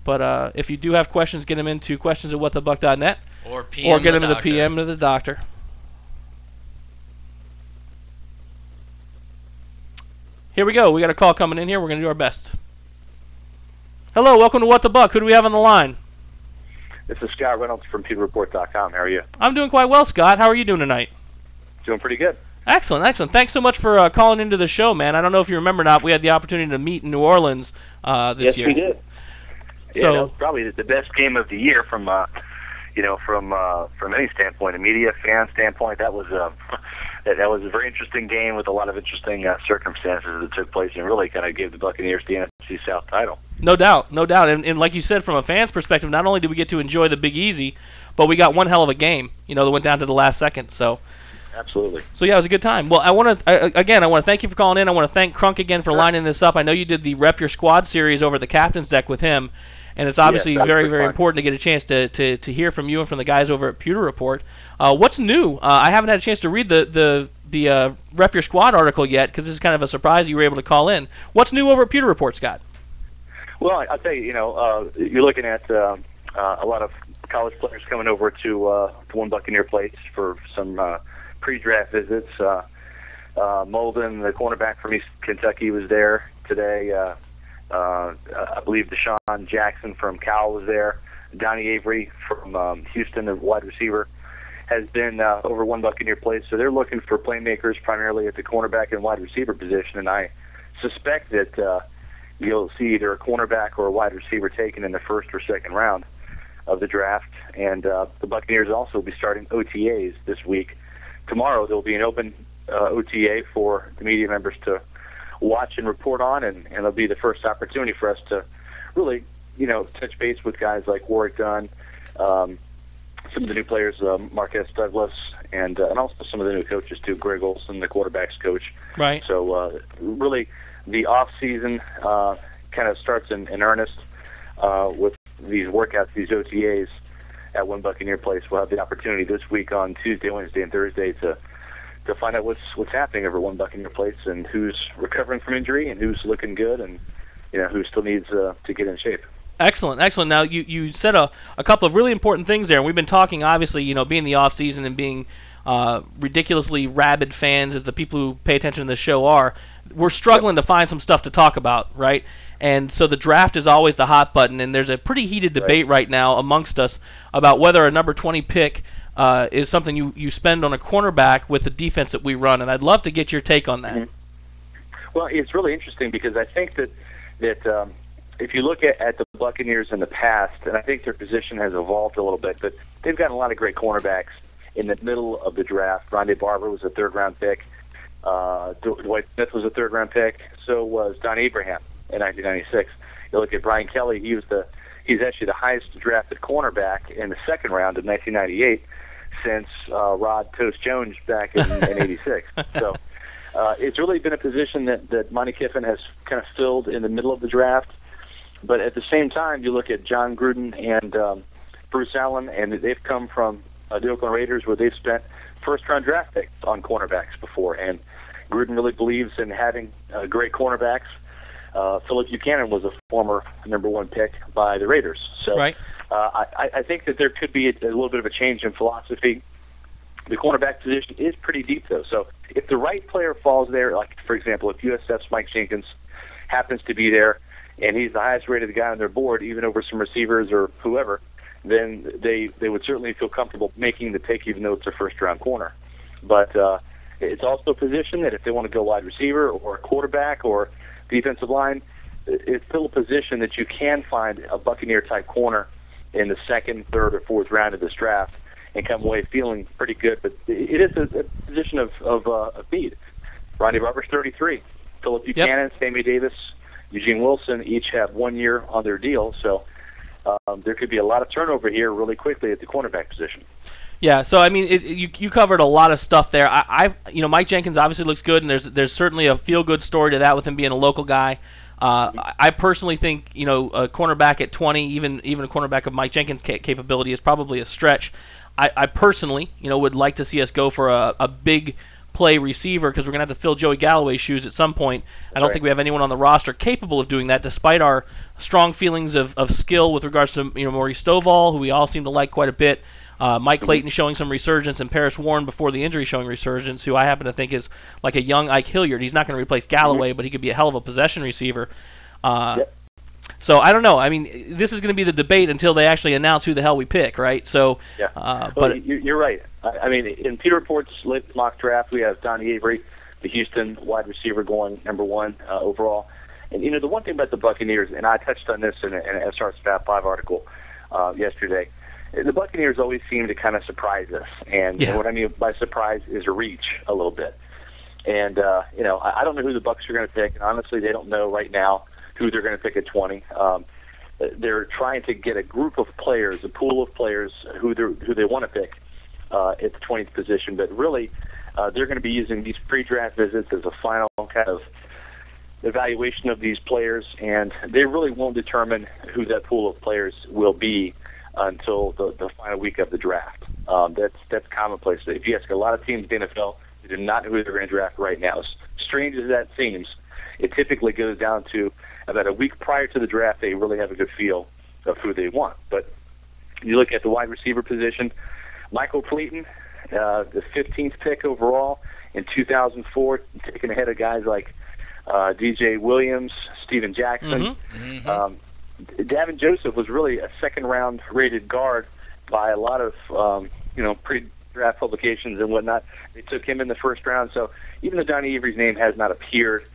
but if you do have questions, get them into questions@whatthebuck.net or PM get them to the PM to the doctor. Here we go. We got a call coming in here. We're going to do our best. Hello, welcome to What the Buck. Who do we have on the line? This is Scott Reynolds from PewterReport.com. How are you? I'm doing quite well, Scott. How are you doing tonight? Doing pretty good. Excellent, excellent. Thanks so much for calling into the show, man. I don't know if you remember or not, we had the opportunity to meet in New Orleans this year. Yes, we did. So, yeah, that was probably the best game of the year from any standpoint, a media fan standpoint. That was that was a very interesting game with a lot of interesting circumstances that took place, and really kind of gave the Buccaneers the NFC South title. No doubt, no doubt. And like you said, from a fan's perspective, not only did we get to enjoy the Big Easy, but we got one hell of a game, that went down to the last second. So, absolutely. So yeah, it was a good time. Well, I want to thank you for calling in. I want to thank Crunk again for lining this up. I know you did the Rep Your Squad series over the captain's deck with him, and it's obviously very, very important to get a chance to hear from you and from the guys over at Pewter Report. What's new? I haven't had a chance to read the Rep Your Squad article yet because this is kind of a surprise you were able to call in. What's new over at Pewter Report, Scott? Well, I'll tell you, you're looking at a lot of college players coming over to One Buccaneer Place for some pre-draft visits. Molden, the cornerback from East Kentucky, was there today. I believe Deshaun Jackson from Cal was there. Donnie Avery from Houston, the wide receiver, has been over One Buccaneer Place. So they're looking for playmakers primarily at the cornerback and wide receiver position, and I suspect that you'll see either a cornerback or a wide receiver taken in the first or second round of the draft. And the Buccaneers also will be starting OTAs this week. Tomorrow there will be an open OTA for the media members to watch and report on, and it'll be the first opportunity for us to really, touch base with guys like Warwick Dunn, some of the new players, Marquez Douglas, and also some of the new coaches too, Greg Olson, the quarterback's coach. Right. So really, the off season kind of starts in earnest with these workouts, these OTAs at One Buccaneer Place. We'll have the opportunity this week on Tuesday, Wednesday, and Thursday to find out what's happening over One Buccaneer Place and who's recovering from injury and who's looking good and who still needs to get in shape. Excellent, excellent. Now you said a couple of really important things there, and we've been talking obviously, being the off season and being ridiculously rabid fans as the people who pay attention to the show are. We're struggling to find some stuff to talk about, right? And so the draft is always the hot button, and there's a pretty heated debate right now amongst us about whether a number 20 pick is something you spend on a cornerback with the defense that we run, and I'd love to get your take on that. Mm-hmm. Well, it's really interesting because I think that if you look at the Buccaneers in the past, and I think their position has evolved a little bit, but they've gotten a lot of great cornerbacks in the middle of the draft. Rondé Barber was a third-round pick. Dwight Smith was a third-round pick. So was Don Abraham in 1996. You look at Brian Kelly; he's actually the highest drafted cornerback in the second round of 1998 since Rod Toast Jones back in '86. So it's really been a position that Monty Kiffin has kind of filled in the middle of the draft. But at the same time, you look at John Gruden and Bruce Allen, and they've come from the Oakland Raiders where they've spent first-round draft picks on cornerbacks before. And Gruden really believes in having great cornerbacks. Philip Buchanan was a former number one pick by the Raiders. So right. I think that there could be a little bit of a change in philosophy. The cornerback position is pretty deep, though. So if the right player falls there, like, for example, if USF's Mike Jenkins happens to be there, and he's the highest rated guy on their board, even over some receivers or whoever, then they would certainly feel comfortable making the pick, even though it's a first-round corner. But it's also a position that if they want to go wide receiver or a quarterback or defensive line, it's still a position that you can find a Buccaneer-type corner in the second, third, or fourth round of this draft and come away feeling pretty good. But it is a position of need. Rondé Barber's 33. Philip Buchanan, Sammy Davis, Eugene Wilson each have 1 year on their deal, so there could be a lot of turnover here really quickly at the cornerback position. Yeah, so I mean, you covered a lot of stuff there. Mike Jenkins obviously looks good, and there's certainly a feel-good story to that with him being a local guy. I personally think a cornerback at 20, even a cornerback of Mike Jenkins' capability is probably a stretch. I personally would like to see us go for a big play receiver because we're gonna have to fill Joey Galloway's shoes at some point. I don't think we have anyone on the roster capable of doing that, despite our strong feelings of skill with regards to Maurice Stovall, who we all seem to like quite a bit. Mike Clayton showing some resurgence, and Paris Warren before the injury showing resurgence, who I happen to think is like a young Ike Hilliard. He's not going to replace Galloway, but he could be a hell of a possession receiver. So I don't know. I mean, this is going to be the debate until they actually announce who the hell we pick, right? So, but you're right. I mean, in Pewter Report's latest mock draft, we have Donnie Avery, the Houston wide receiver, going number 1 overall. And the one thing about the Buccaneers, and I touched on this in an SR Stat 5 article yesterday. The Buccaneers always seem to kind of surprise us, and what I mean by surprise is a reach a little bit. And I don't know who the Bucs are going to pick, and honestly, they don't know right now who they're going to pick at 20. They're trying to get a group of players, a pool of players who they want to pick at the 20th position, but really they're going to be using these pre-draft visits as a final kind of evaluation of these players, and they really won't determine who that pool of players will be until the final week of the draft. That's commonplace. If you ask a lot of teams in the NFL, they do not know who they're going to draft right now. As strange as that seems, it typically goes down to about a week prior to the draft, they really have a good feel of who they want. But you look at the wide receiver position, Michael Clayton, the 15th pick overall in 2004, taken ahead of guys like DJ Williams, Steven Jackson. Davin Joseph was really a second-round rated guard by a lot of pre-draft publications and whatnot. They took him in the first round. So even though Donnie Avery's name has not appeared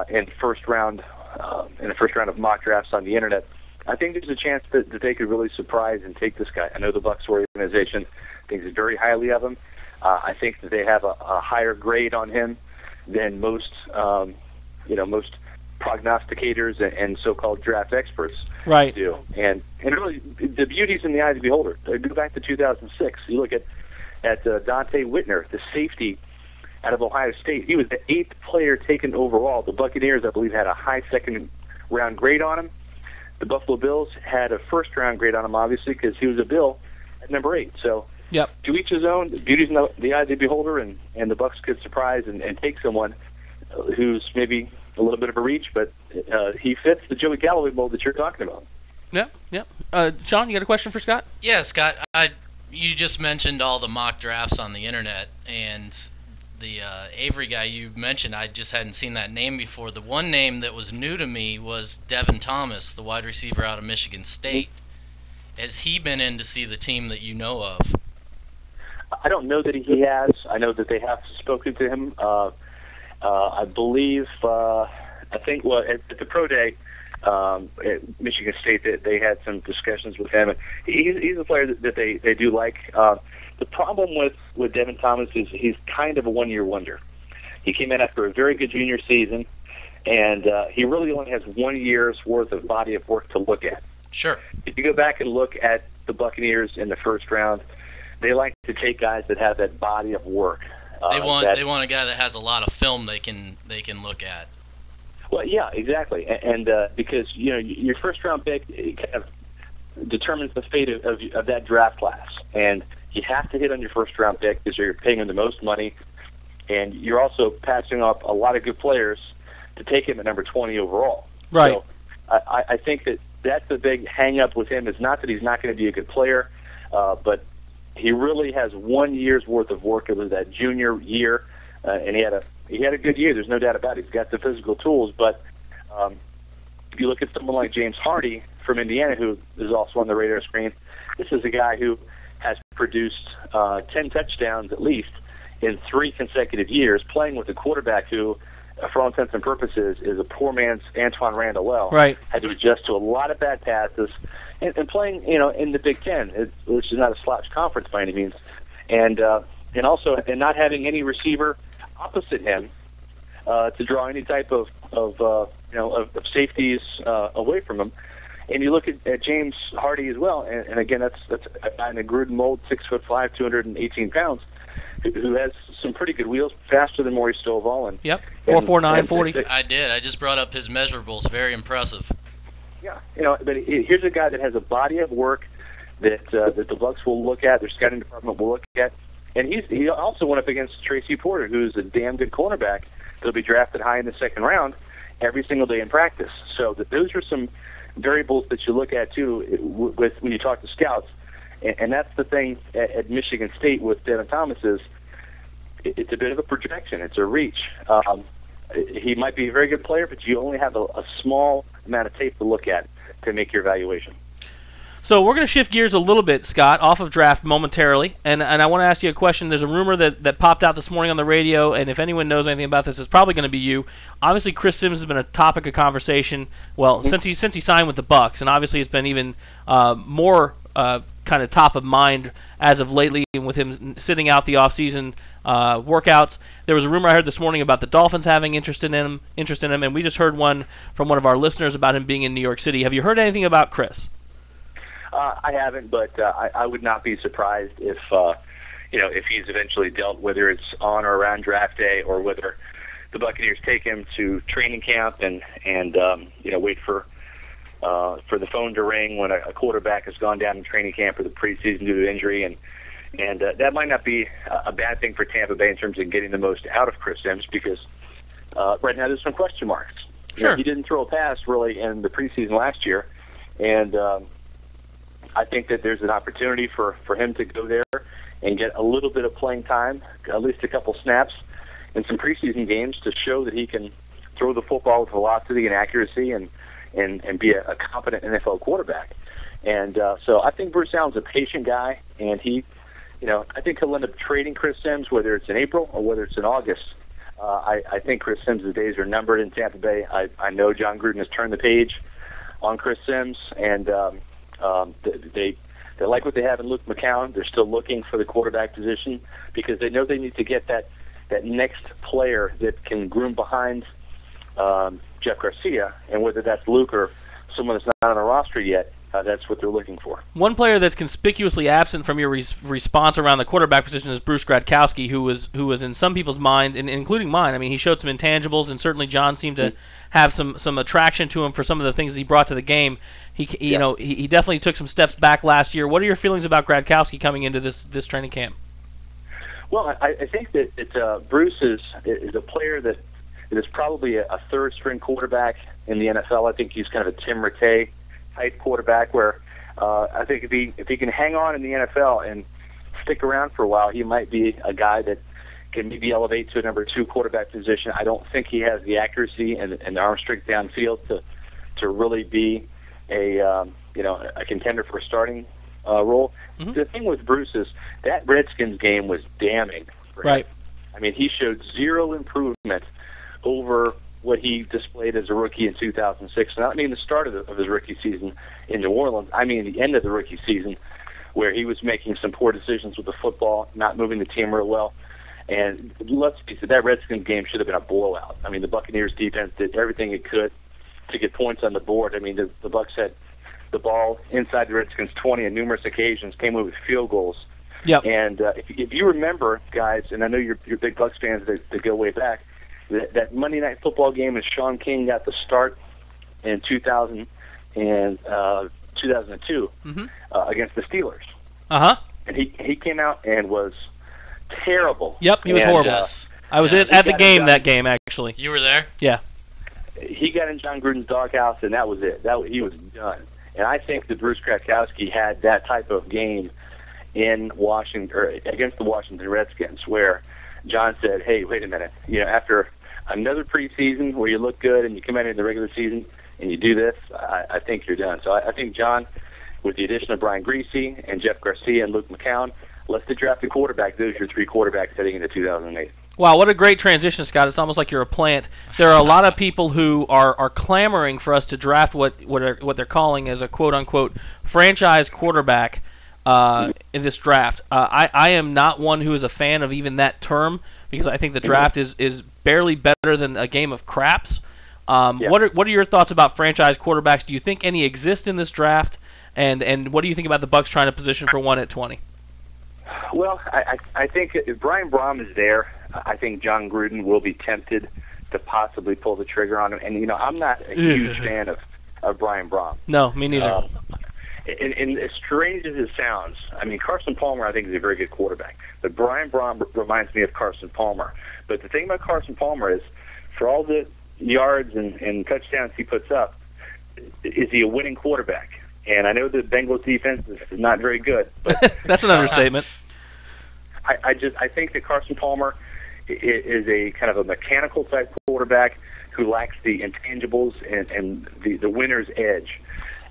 in the first round of mock drafts on the internet, I think there's a chance that they could really surprise and take this guy. I know the Bucs organization thinks very highly of him. I think that they have a higher grade on him than most prognosticators and so-called draft experts do. And really, the beauty's in the eye of the beholder. Go back to 2006. You look at Dante Whitner, the safety out of Ohio State. He was the 8th player taken overall. The Buccaneers, I believe, had a high second-round grade on him. The Buffalo Bills had a first-round grade on him, obviously, because he was a Bill at number 8. So to each his own. The beauty's in the eye of the beholder, and the Bucs could surprise and take someone who's maybe a little bit of a reach, but he fits the Joey Galloway mold that you're talking about. Sean, you got a question for Scott? Yeah, Scott. You just mentioned all the mock drafts on the internet, and the Avery guy you mentioned, I just hadn't seen that name before. The one name that was new to me was Devin Thomas, the wide receiver out of Michigan State. Has he been in to see the team that you know of? I don't know that he has. I know that they have spoken to him. I believe, at the Pro Day at Michigan State, they had some discussions with him. He's a player that they do like. The problem with Devin Thomas is he's kind of a one-year wonder. He came in after a very good junior season, and he really only has 1 year's worth of body of work to look at. Sure. If you go back and look at the Buccaneers in the first round, they like to take guys that have that body of work. They want a guy that has a lot of film they can look at. Well, yeah, exactly, and because your first round pick kind of determines the fate of that draft class, and you have to hit on your first round pick because you're paying them the most money, and you're also passing up a lot of good players to take him at number 20 overall. Right. So I think that's the big hang up with him is not that he's not going to be a good player, but he really has 1 year's worth of work. It was that junior year, and he had a good year. There's no doubt about it. He's got the physical tools, but if you look at someone like James Hardy from Indiana, who is also on the radar screen, this is a guy who has produced 10 touchdowns at least in 3 consecutive years, playing with a quarterback who, for all intents and purposes, is a poor man's Antoine Randall. Right. Had to adjust to a lot of bad passes, and playing, in the Big Ten, which is not a slouch conference by any means, and also not having any receiver opposite him to draw any type of safeties away from him. And you look at James Hardy as well, and again, that's a guy in the Gruden mold, 6'5", 218 pounds, who has some pretty good wheels, faster than Maurice Stovall. And yep, 4.49, 40. I did. I just brought up his measurables. Very impressive. Yeah, but here's a guy that has a body of work that the Bucs will look at, their scouting department will look at, and he also went up against Tracy Porter, who's a damn good cornerback that'll be drafted high in the second round every single day in practice. So those are some variables that you look at too when you talk to scouts, and that's the thing at Michigan State with Devin Thomas is it's a bit of a projection, it's a reach. He might be a very good player, but you only have a small amount of tape to look at to make your evaluation. So we're going to shift gears a little bit, Scott, off of draft momentarily, and I want to ask you a question. There's a rumor that popped out this morning on the radio, and if anyone knows anything about this, it's probably going to be you. Obviously, Chris Sims has been a topic of conversation, well, since he signed with the Bucs, and obviously it's been even more kind of top of mind as of lately with him sitting out the off-season workouts. There was a rumor I heard this morning about the Dolphins having interest in him, and we just heard one from one of our listeners about him being in New York City. Have you heard anything about Chris? I haven't, but I would not be surprised if if he's eventually dealt, whether it's on or around draft day, or whether the Buccaneers take him to training camp and wait for the phone to ring when a quarterback has gone down in training camp for the preseason due to injury, and that might not be a bad thing for Tampa Bay in terms of getting the most out of Chris Sims, because right now there's some question marks. Sure. He didn't throw a pass really in the preseason last year, and I think that there's an opportunity for him to go there and get a little bit of playing time, at least a couple snaps in some preseason games, to show that he can throw the football with velocity and accuracy and be a competent NFL quarterback. And so I think Bruce Allen's a patient guy, and I think he'll end up trading Chris Sims, whether it's in April or whether it's in August. I think Chris Sims' days are numbered in Tampa Bay. I know John Gruden has turned the page on Chris Sims, and they like what they have in Luke McCown. They're still looking for the quarterback position because they know they need to get that next player that can groom behind Jeff Garcia, and whether that's Luke or someone that's not on a roster yet, that's what they're looking for. One player that's conspicuously absent from your response around the quarterback position is Bruce Gradkowski, who was in some people's mind, and including mine. I mean, he showed some intangibles, and certainly John seemed to have some attraction to him for some of the things he brought to the game. He definitely took some steps back last year. What are your feelings about Gradkowski coming into this training camp? Well, I think that Bruce is a player that is probably a third-string quarterback in the NFL. I think he's kind of a Tim Rattay type quarterback, where I think if he can hang on in the NFL and stick around for a while, he might be a guy that can maybe elevate to a number 2 quarterback position. I don't think he has the accuracy and the arm strength downfield to really be a contender for a starting role. Mm-hmm. The thing with Bruce is that Redskins game was damning for him. Right. I mean, he showed zero improvement over what he displayed as a rookie in 2006. And I mean the start of his rookie season in New Orleans. I mean the end of the rookie season, where he was making some poor decisions with the football, not moving the team real well. And let's face it, that Redskins game should have been a blowout. I mean, the Buccaneers defense did everything it could to get points on the board. I mean, the Bucs had the ball inside the Redskins 20 on numerous occasions, came away with field goals. Yep. And if you remember, guys, and I know you're big Bucs fans that go way back, that Monday Night Football game as Sean King got the start in 2000 and 2002 against the Steelers. Uh-huh. And he came out and was terrible. Yep, he was horrible. Yes. I was at the game that game, actually. You were there? Yeah. He got in John Gruden's doghouse, and that was it. He was done. And I think that Bruce Gradkowski had that type of game in Washington, or against the Washington Redskins, where John said, "Hey, wait a minute. After another preseason where you look good and you come out in the regular season and you do this, I think you're done." So I think John, with the addition of Brian Griese and Jeff Garcia and Luke McCown, let's draft a quarterback. Those are your 3 quarterbacks heading into 2008. Wow, what a great transition, Scott. It's almost like you're a plant. There are a lot of people who are clamoring for us to draft what they're calling as a quote-unquote franchise quarterback in this draft. I am not one who is a fan of even that term, because I think the draft is barely better than a game of craps. What are your thoughts about franchise quarterbacks? Do you think any exist in this draft? And what do you think about the Bucs trying to position for one at 20? Well, I think if Brian Brom is there, I think John Gruden will be tempted to possibly pull the trigger on him. And, I'm not a huge fan of Brian Brom. No, me neither. And as strange as it sounds, Carson Palmer, I think, is a very good quarterback. But Brian Brom reminds me of Carson Palmer. But the thing about Carson Palmer is, for all the yards and touchdowns he puts up, is he a winning quarterback? And I know the Bengals defense is not very good, but that's an understatement. I think that Carson Palmer is a kind of a mechanical type quarterback who lacks the intangibles and the winner's edge.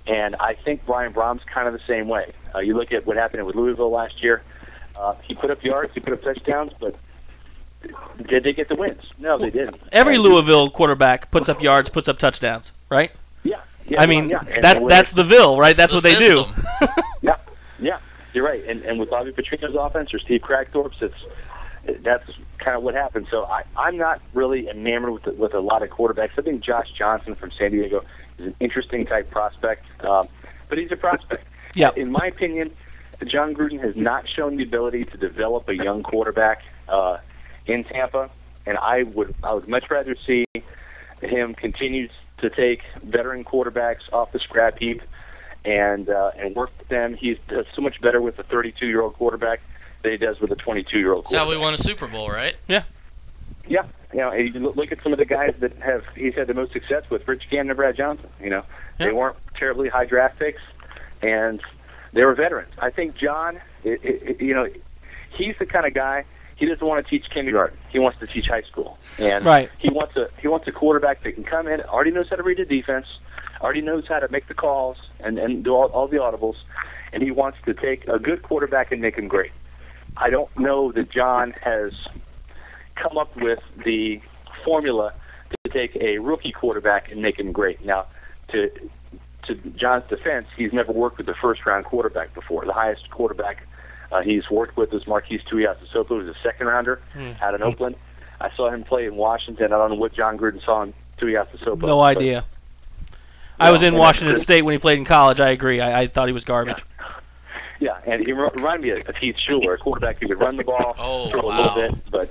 And I think Brian Brom's kind of the same way. You look at what happened with Louisville last year. He put up yards, he put up touchdowns, but did they get the wins? No, they didn't. Every Louisville quarterback puts up yards, puts up touchdowns, right? Yeah. That's the Ville, right? That's what they do. Yeah, you're right. And with Bobby Petrino's offense or Steve Cragthorpe's, that's kind of what happened. So I'm not really enamored with a lot of quarterbacks. I think Josh Johnson from San Diego is an interesting type prospect, but he's a prospect. Yeah. In my opinion, John Gruden has not shown the ability to develop a young quarterback in Tampa, and I would much rather see him continue to take veteran quarterbacks off the scrap heap and work with them. He does so much better with a 32-year-old quarterback than he does with a 22-year-old quarterback. That's how we won a Super Bowl, right? Yeah. Yeah. And you look at some of the guys that he's had the most success with, Rich Gannon and Brad Johnson. They weren't terribly high draft picks, and they were veterans. I think John, he's the kind of guy. He doesn't want to teach kindergarten. He wants to teach high school, and he wants a quarterback that can come in, already knows how to read the defense, already knows how to make the calls and do all the audibles, and he wants to take a good quarterback and make him great. I don't know that John has come up with the formula to take a rookie quarterback and make him great. Now, to John's defense, he's never worked with a first-round quarterback before. The highest quarterback he's worked with is Marquise Tuiasosopo, who's a second-rounder out in Oakland. I saw him play in Washington. I don't know what John Gruden saw in Tuiasosopo. No idea. I was in Washington State when he played in college. I agree. I thought he was garbage. Yeah, and he reminded me of Heath Schuler, a quarterback who could run the ball, throw a little bit, but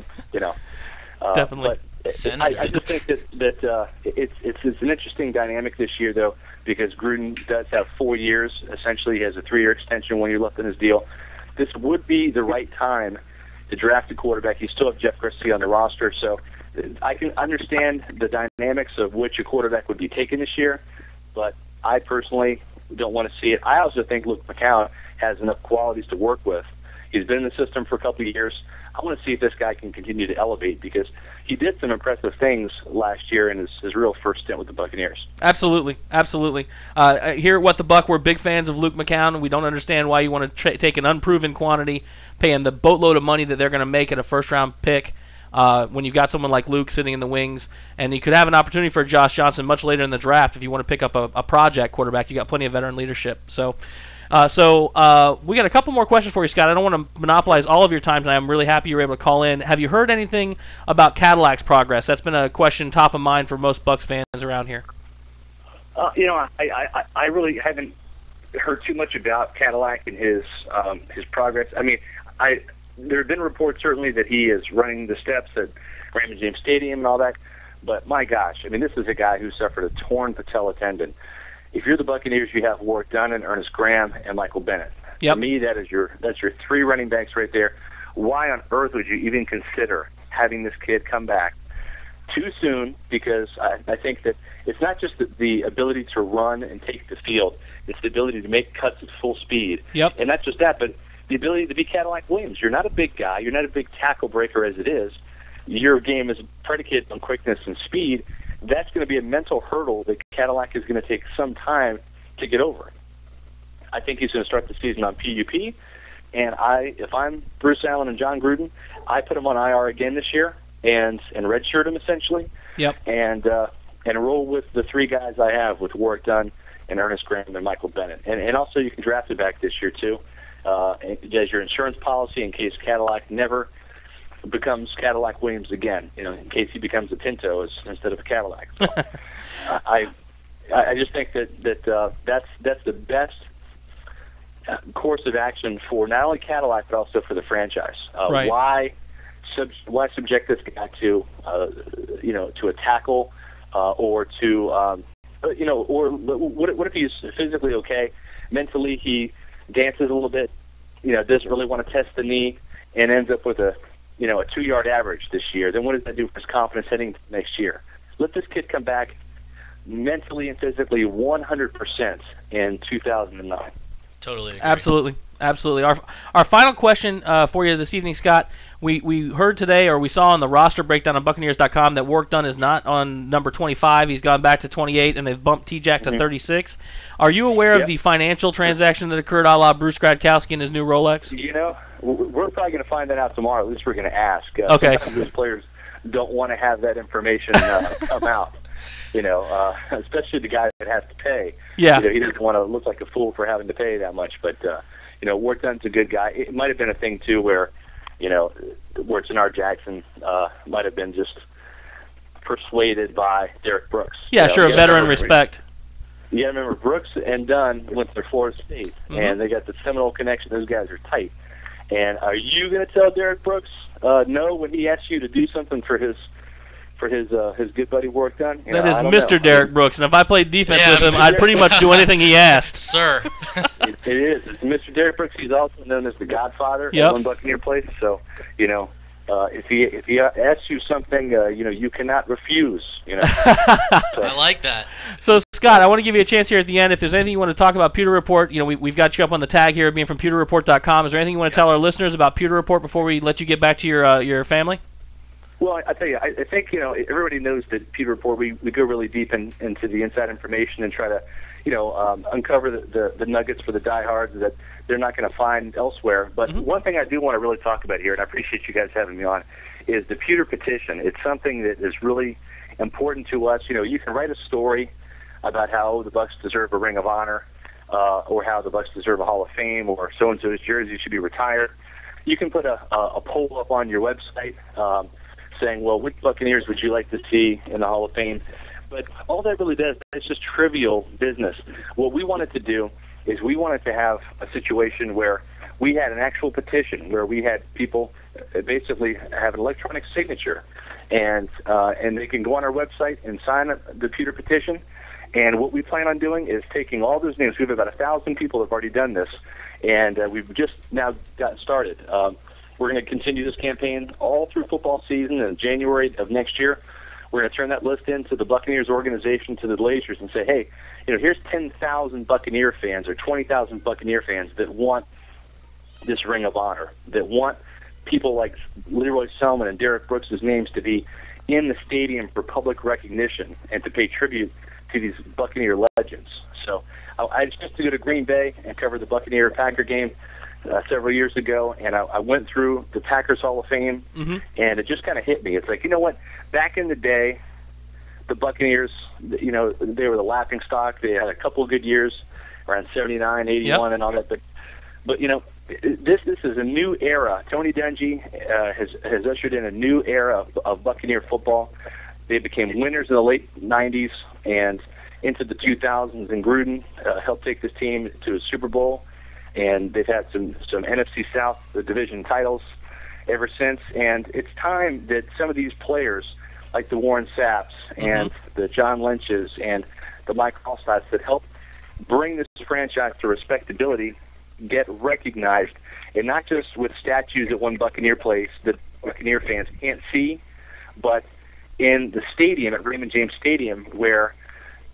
definitely. But I just think that it's an interesting dynamic this year, though, because Gruden does have 4 years. Essentially, he has a 3-year extension, 1 year left in his deal. This would be the right time to draft a quarterback. You still have Jeff Garcia on the roster, so I can understand the dynamics of which a quarterback would be taken this year, but I personally don't want to see it. I also think Luke McCown has enough qualities to work with. He's been in the system for a couple of years. I want to see if this guy can continue to elevate, because he did some impressive things last year in his real first stint with the Buccaneers. Absolutely. Here at What the Buck, we're big fans of Luke McCown. We don't understand why you want to take an unproven quantity, paying the boatload of money that they're going to make at a first-round pick when you've got someone like Luke sitting in the wings. And you could have an opportunity for Josh Johnson much later in the draft if you want to pick up a project quarterback. You got plenty of veteran leadership. So we got a couple more questions for you, Scott. I don't want to monopolize all of your time tonight. I'm really happy you were able to call in. Have you heard anything about Cadillac's progress? That's been a question top of mind for most Bucs fans around here. I really haven't heard too much about Cadillac and his progress. I mean, there have been reports certainly that he is running the steps at Raymond James Stadium and all that. But my gosh, I mean, this is a guy who suffered a torn patella tendon. If you're the Buccaneers, you have Warwick Dunn, Ernest Graham, and Michael Bennett. Yep. To me, that's your 3 running backs right there. Why on earth would you even consider having this kid come back too soon? Because I think that it's not just the ability to run and take the field. It's the ability to make cuts at full speed. Yep. And not just that, but the ability to be Cadillac Williams. You're not a big guy. You're not a big tackle breaker as it is. Your game is predicated on quickness and speed. That's going to be a mental hurdle that Cadillac is going to take some time to get over. I think he's going to start the season on PUP, and if I'm Bruce Allen and John Gruden, I put him on IR again this year and redshirt him essentially. Yep. And roll with the 3 guys I have with Warwick Dunn and Ernest Graham and Michael Bennett. And also you can draft it back this year too, as your insurance policy in case Cadillac never becomes Cadillac Williams again, in case he becomes a Pinto instead of a Cadillac. So, I just think that's the best course of action for not only Cadillac but also for the franchise. Right. Why subject this guy to to a tackle or to or what if he's physically okay, mentally he dances a little bit, doesn't really want to test the knee and ends up with a 2-yard average this year? Then what does that do for his confidence heading into next year? Let this kid come back mentally and physically 100% in 2009. Totally agree. Absolutely. Our final question for you this evening, Scott. We heard today, or we saw on the roster breakdown on Buccaneers.com, that Work Done is not on number 25. He's gone back to 28, and they've bumped T-Jack to 36. Are you aware of the financial transaction that occurred a la Bruce Gradkowski and his new Rolex? We're probably going to find that out tomorrow. At least we're going to ask. Okay. Sometimes those players don't want to have that information come out. Especially the guy that has to pay. Yeah. He doesn't want to look like a fool for having to pay that much. But Work Done's a good guy. It might have been a thing too where Wortzenard Jackson might have been just persuaded by Derek Brooks. Yeah, sure, a veteran respect. You got to remember, Brooks and Dunn went to Florida State, and they got the Seminole connection. Those guys are tight. And are you going to tell Derek Brooks no when he asks you to do something for his good buddy Work Done? That is Mr. Derek Brooks, and if I played defense with him, I'd pretty much do anything he asked. Sir. It is. It's Mr. Derek Brooks. He's also known as the Godfather at one Buccaneer place. So, if he asks you something, you cannot refuse. So. I like that. So, Scott, I want to give you a chance here at the end. If there's anything you want to talk about Pewter Report, we've got you up on the tag here, being from PewterReport.com. Is there anything you want to tell our listeners about Pewter Report before we let you get back to your family? Well, I tell you, I think everybody knows that Pewter Report. We go really deep into the inside information and try to uncover the nuggets for the diehards that they're not going to find elsewhere. But one thing I do want to really talk about here, and I appreciate you guys having me on, is the Pewter petition. It's something that is really important to us. You can write a story about how the Bucs deserve a Ring of Honor, or how the Bucs deserve a Hall of Fame, or so-and-so's jersey should be retired. You can put a poll up on your website saying, well, which Buccaneers would you like to see in the Hall of Fame? But all that really does, it's just trivial business. What we wanted to do is we wanted to have a situation where we had an actual petition, where we had people basically have an electronic signature, and they can go on our website and sign the Pewter petition. And what we plan on doing is taking all those names. We have about 1,000 people that have already done this, and we've just now gotten started. We're going to continue this campaign all through football season in January of next year. We're going to turn that list into the Buccaneers organization, to the Glazers, and say, hey, here's 10,000 Buccaneer fans or 20,000 Buccaneer fans that want this Ring of Honor, that want people like Leroy Selman and Derek Brooks' names to be in the stadium for public recognition and to pay tribute to these Buccaneer legends. So I just to go to Green Bay and cover the Buccaneer-Packer game several years ago, and I went through the Packers Hall of Fame, and it just kind of hit me. It's like, back in the day, the Buccaneers, they were the laughing stock. They had a couple of good years around 79, 81, and all that. But this is a new era. Tony Dungy has ushered in a new era of Buccaneer football. They became winners in the late 90s and into the 2000s, and Gruden helped take this team to a Super Bowl. And they've had some NFC South division titles ever since. And it's time that some of these players, like the Warren Sapps and the John Lynches and the Mike Allstats, that help bring this franchise to respectability, get recognized, and not just with statues at one Buccaneer place that Buccaneer fans can't see, but in the stadium at Raymond James Stadium, where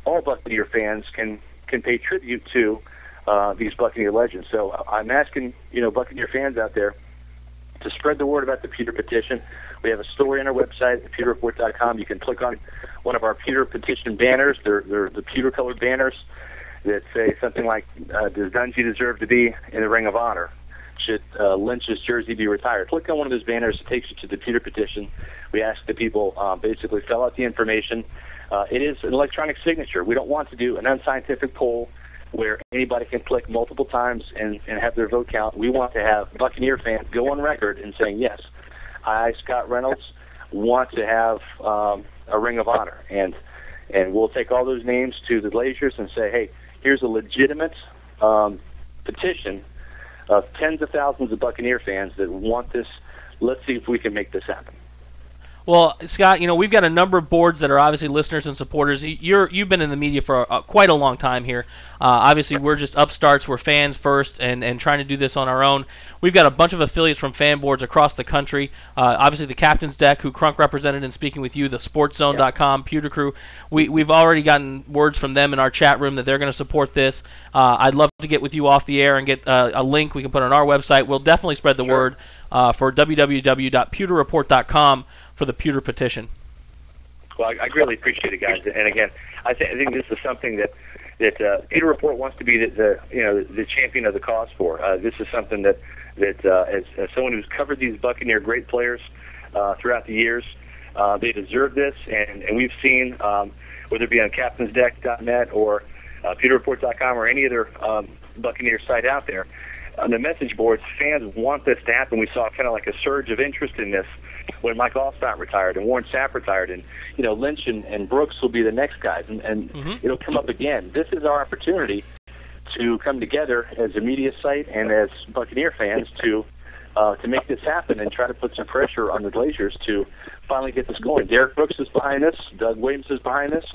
all Buccaneer fans can pay tribute to these Buccaneer legends. So I'm asking, Buccaneer fans out there to spread the word about the Pewter petition. We have a story on our website, PewterReport.com. You can click on one of our Pewter petition banners. They're the pewter-colored banners that say something like, does Dungy deserve to be in the Ring of Honor? Should Lynch's jersey be retired? Click on one of those banners. It takes you to the Pewter petition. We ask the people basically fill out the information. It is an electronic signature. We don't want to do an unscientific poll where anybody can click multiple times and have their vote count. We want to have Buccaneer fans go on record and saying, yes, I, Scott Reynolds, want to have a Ring of Honor, and we'll take all those names to the Glaciers and say, hey, here's a legitimate petition of tens of thousands of Buccaneer fans that want this. Let's see if we can make this happen. Well, Scott, we've got a number of boards that are obviously listeners and supporters. You've been in the media for quite a long time here. Obviously, we're just upstarts. We're fans first and trying to do this on our own. We've got a bunch of affiliates from fan boards across the country. Obviously, the Captain's Deck, who Crunk represented in speaking with you, the SportsZone.com, Pewter Crew. We've already gotten words from them in our chat room that they're going to support this. I'd love to get with you off the air and get a link we can put on our website. We'll definitely spread the word for www.pewterreport.com for the Pewter petition. Well, I greatly appreciate it, guys. And again, I think this is something that Pewter Report wants to be the champion of the cause for. This is something that as someone who's covered these Buccaneer great players throughout the years, they deserve this. And we've seen, whether it be on captainsdeck.net or pewterreport.com or any other Buccaneer site out there, on the message boards, fans want this to happen. We saw kind of like a surge of interest in this when Mike Allstott retired and Warren Sapp retired, and Lynch and Brooks will be the next guys, and it'll come up again. This is our opportunity to come together as a media site and as Buccaneer fans to make this happen and try to put some pressure on the Glaciers to finally get this going. Derek Brooks is behind this, Doug Williams is behind this,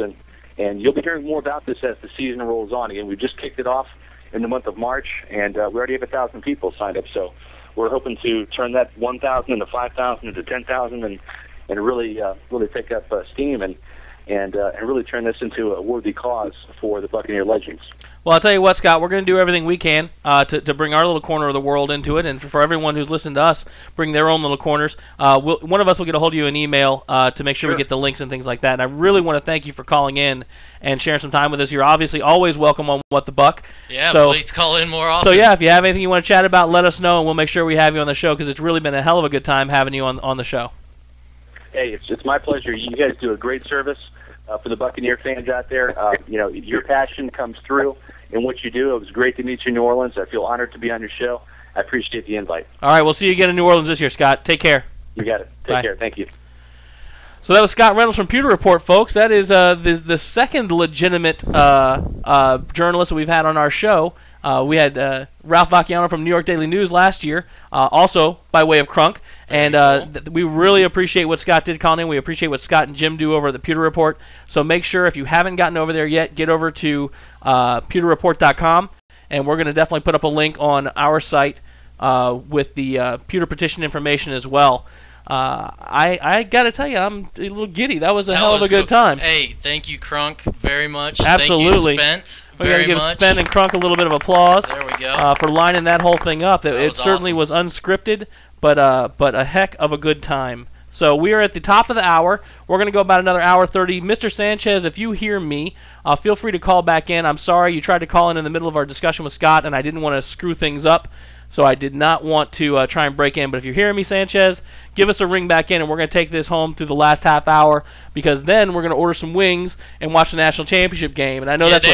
and you'll be hearing more about this as the season rolls on. Again, we just kicked it off in the month of March, and we already have 1,000 people signed up. So we're hoping to turn that 1,000 into 5,000 into 10,000, and really pick up steam and really turn this into a worthy cause for the Buccaneer legends. Well, I'll tell you what, Scott, we're going to do everything we can to bring our little corner of the world into it, and for everyone who's listened to us, bring their own little corners. One of us will get a hold of you an email to make sure we get the links and things like that. And I really want to thank you for calling in and sharing some time with us. You're obviously always welcome on What the Buck. Yeah, please call in more often. So, yeah, if you have anything you want to chat about, let us know, and we'll make sure we have you on the show, because it's really been a hell of a good time having you on the show. Hey, it's my pleasure. You guys do a great service for the Buccaneer fans out there. Your passion comes through in what you do. It was great to meet you in New Orleans. I feel honored to be on your show. I appreciate the invite. All right, we'll see you again in New Orleans this year, Scott. Take care. You got it. Take care. Thank you. So that was Scott Reynolds from Pewter Report, folks. That is the second legitimate journalist that we've had on our show. We had Ralph Vacchiano from New York Daily News last year, also by way of Crunk. And we really appreciate what Scott did calling in. We appreciate what Scott and Jim do over at the Pewter Report. So make sure, if you haven't gotten over there yet, get over to pewterreport.com, and we're going to definitely put up a link on our site with the Pewter petition information as well. I got to tell you, I'm a little giddy. That was a hell of a good time. Hey, thank you, Crunk, very much. Absolutely. Thank you, Spent, we got to give Spent and Crunk a little bit of applause. There we go. For lining that whole thing up. It certainly awesome. was unscripted, but a heck of a good time. So we are at the top of the hour. We're going to go about another hour 30. Mr. Sanchez, if you hear me, feel free to call back in. I'm sorry you tried to call in the middle of our discussion with Scott, and I didn't want to screw things up, so I did not want to try and break in. But if you're hearing me, Sanchez, give us a ring back in, and we're going to take this home through the last half hour, because then we're going to order some wings and watch the national championship game. And I know that's what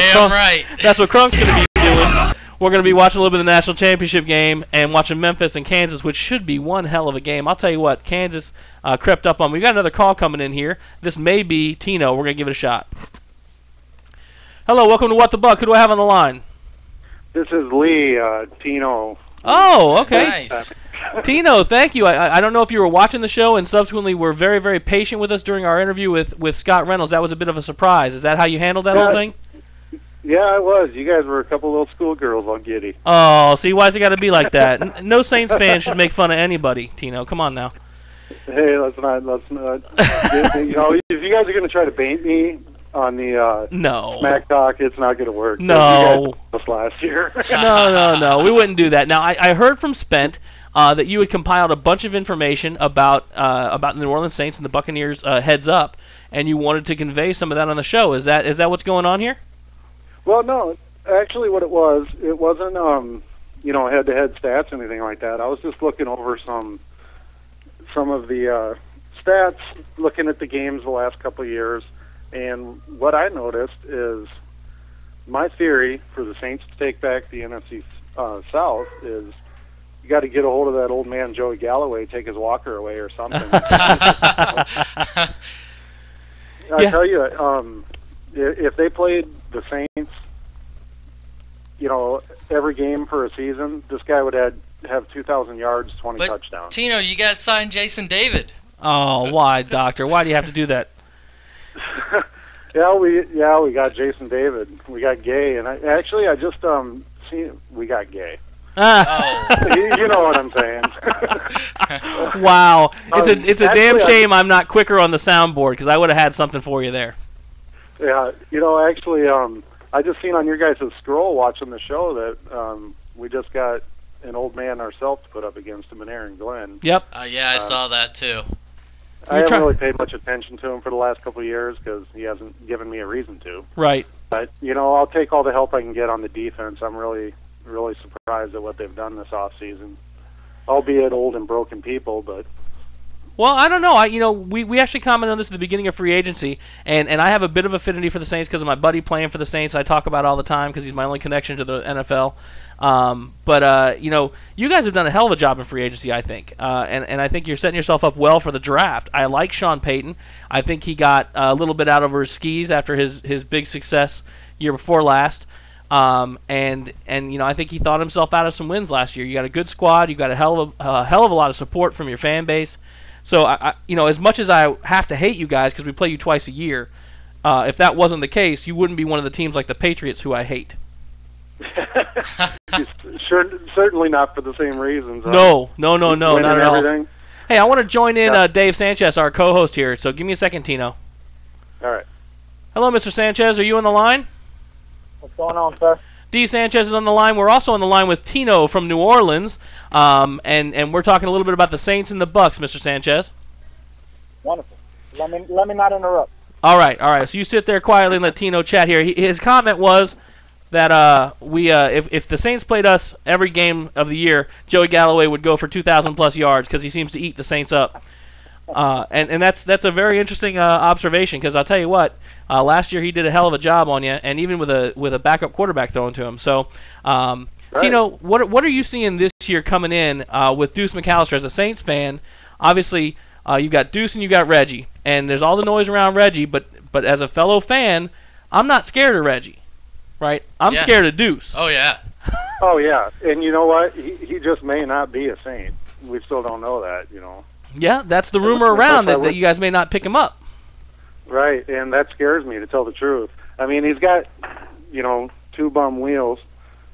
Crunk's going to be doing. We're going to be watching a little bit of the national championship game and watching Memphis and Kansas, which should be one hell of a game. I'll tell you what, Kansas crept up on me. We've got another call coming in here. This may be Tino. We're going to give it a shot. Hello, welcome to What the Buck. Who do I have on the line? This is Lee, Tino. Oh, okay. Nice. Tino, thank you. I don't know if you were watching the show and subsequently were very, very patient with us during our interview with Scott Reynolds. That was a bit of a surprise. Is that how you handled that whole thing? Yeah, I was. You guys were a couple little schoolgirls all giddy. Oh, see, why's it got to be like that? No Saints fan should make fun of anybody, Tino. Come on now. Hey, let's not. If you guys are going to try to bait me on the Smack Talk, it's not going to work. No. You guys did last year. No. We wouldn't do that. Now, I heard from Spent that you had compiled a bunch of information about the New Orleans Saints and the Buccaneers heads up, and you wanted to convey some of that on the show. Is that what's going on here? Well, no. Actually, what it wasn't head-to-head stats or anything like that. I was just looking over some of the stats, looking at the games the last couple of years, and what I noticed is my theory for the Saints to take back the NFC South is you got to get a hold of that old man Joey Galloway, take his walker away or something. I tell you, if they played the Saints, every game for a season, this guy would have 2,000 yards, 20 touchdowns. Tino, you guys signed Jason David. Oh, why, Doctor? Why do you have to do that? we got Jason David. We got Gay, and I just we got Gay. You know what I'm saying. Wow, it's a damn shame I'm not quicker on the soundboard, because I would have had something for you there. Yeah, I just seen on your guys' scroll watching the show that we just got an old man ourselves to put up against him in Aaron Glenn. Yep. I saw that too. I haven't really paid much attention to him for the last couple of years because he hasn't given me a reason to. Right. But, I'll take all the help I can get on the defense. I'm really, really surprised at what they've done this offseason. Albeit old and broken people, but... Well, I don't know. We actually commented on this at the beginning of free agency, and I have a bit of affinity for the Saints because of my buddy playing for the Saints. I talk about it all the time because he's my only connection to the NFL. But you guys have done a hell of a job in free agency, I think. And I think you're setting yourself up well for the draft. I like Sean Payton. I think he got a little bit out over his skis after his big success year before last. I think he thought himself out of some wins last year. You got a good squad. You got a hell of a lot of support from your fan base. So, as much as I have to hate you guys because we play you twice a year, if that wasn't the case, you wouldn't be one of the teams like the Patriots, who I hate. Certainly not for the same reasons. No, not at all. Everything. Hey, I want to join in Dave Sanchez, our co-host here, so give me a second, Tino. All right. Hello, Mr. Sanchez. Are you on the line? What's going on, sir? D. Sanchez is on the line. We're also on the line with Tino from New Orleans, and we're talking a little bit about the Saints and the Bucks, Mr. Sanchez. Wonderful. Let me not interrupt. All right. So you sit there quietly and let Tino chat here. His comment was that if the Saints played us every game of the year, Joey Galloway would go for 2,000 plus yards because he seems to eat the Saints up. And that's a very interesting observation because I'll tell you what, last year he did a hell of a job on you, and even with a backup quarterback thrown to him. So, right. Tino, what are you seeing this year coming in with Deuce McAllister as a Saints fan? Obviously, you've got Deuce and you got Reggie, and there's all the noise around Reggie. But as a fellow fan, I'm not scared of Reggie, right? I'm scared of Deuce. Oh yeah. Oh yeah, and you know what? He just may not be a Saint. We still don't know that, Yeah, that's the rumor around that you guys may not pick him up. Right, and that scares me, to tell the truth. I mean, he's got, two bum wheels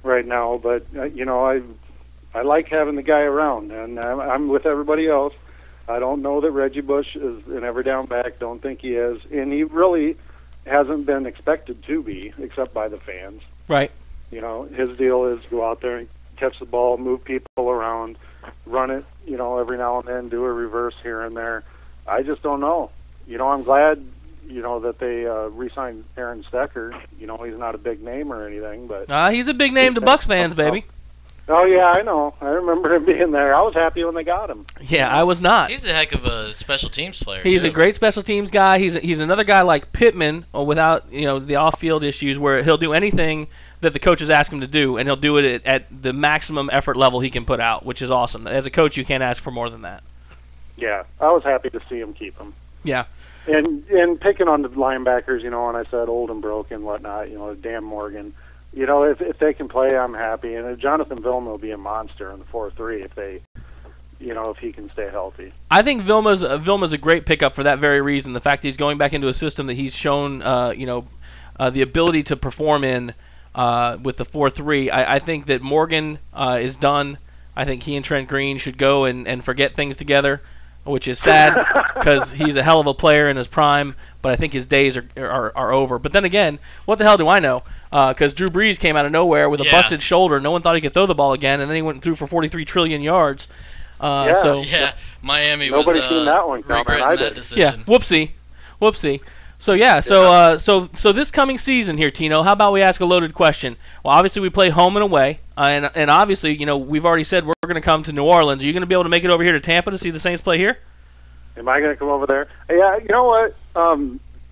right now, but, I like having the guy around, and I'm with everybody else. I don't know that Reggie Bush is an every down back, don't think he is, and he really hasn't been expected to be, except by the fans. Right. His deal is go out there and catch the ball, move people around, run it, every now and then, do a reverse here and there. I just don't know. I'm glad, that they re-signed Aaron Stecker. He's not a big name or anything, but... he's a big name to Bucks fans, baby. Oh, yeah, I know. I remember him being there. I was happy when they got him. Yeah, I was not. He's a heck of a special teams player, He's a great special teams guy. He's another guy like Pittman, without, the off-field issues, where he'll do anything that the coaches ask him to do, and he'll do it at the maximum effort level he can put out, which is awesome. As a coach, you can't ask for more than that. Yeah, I was happy to see him keep him. Yeah. And picking on the linebackers, and I said old and broken and whatnot, Dan Morgan. If they can play, I'm happy. And Jonathan Vilma will be a monster in the 4-3 if they, if he can stay healthy. I think Vilma's a great pickup for that very reason. The fact that he's going back into a system that he's shown, the ability to perform in with the 4-3. I think that Morgan is done. I think he and Trent Green should go and forget things together, which is sad because he's a hell of a player in his prime, but I think his days are over. But then again, what the hell do I know? Because Drew Brees came out of nowhere with a busted shoulder. No one thought he could throw the ball again, and then he went through for 43 trillion yards. Miami Nobody seen that one coming. regretting that decision. Yeah, whoopsie. So so this coming season here, Tino, how about we ask a loaded question? Well, obviously we play home and away, and obviously we've already said we're going to come to New Orleans. Are you going to be able to make it over here to Tampa to see the Saints play here? Am I going to come over there? Yeah, you know what?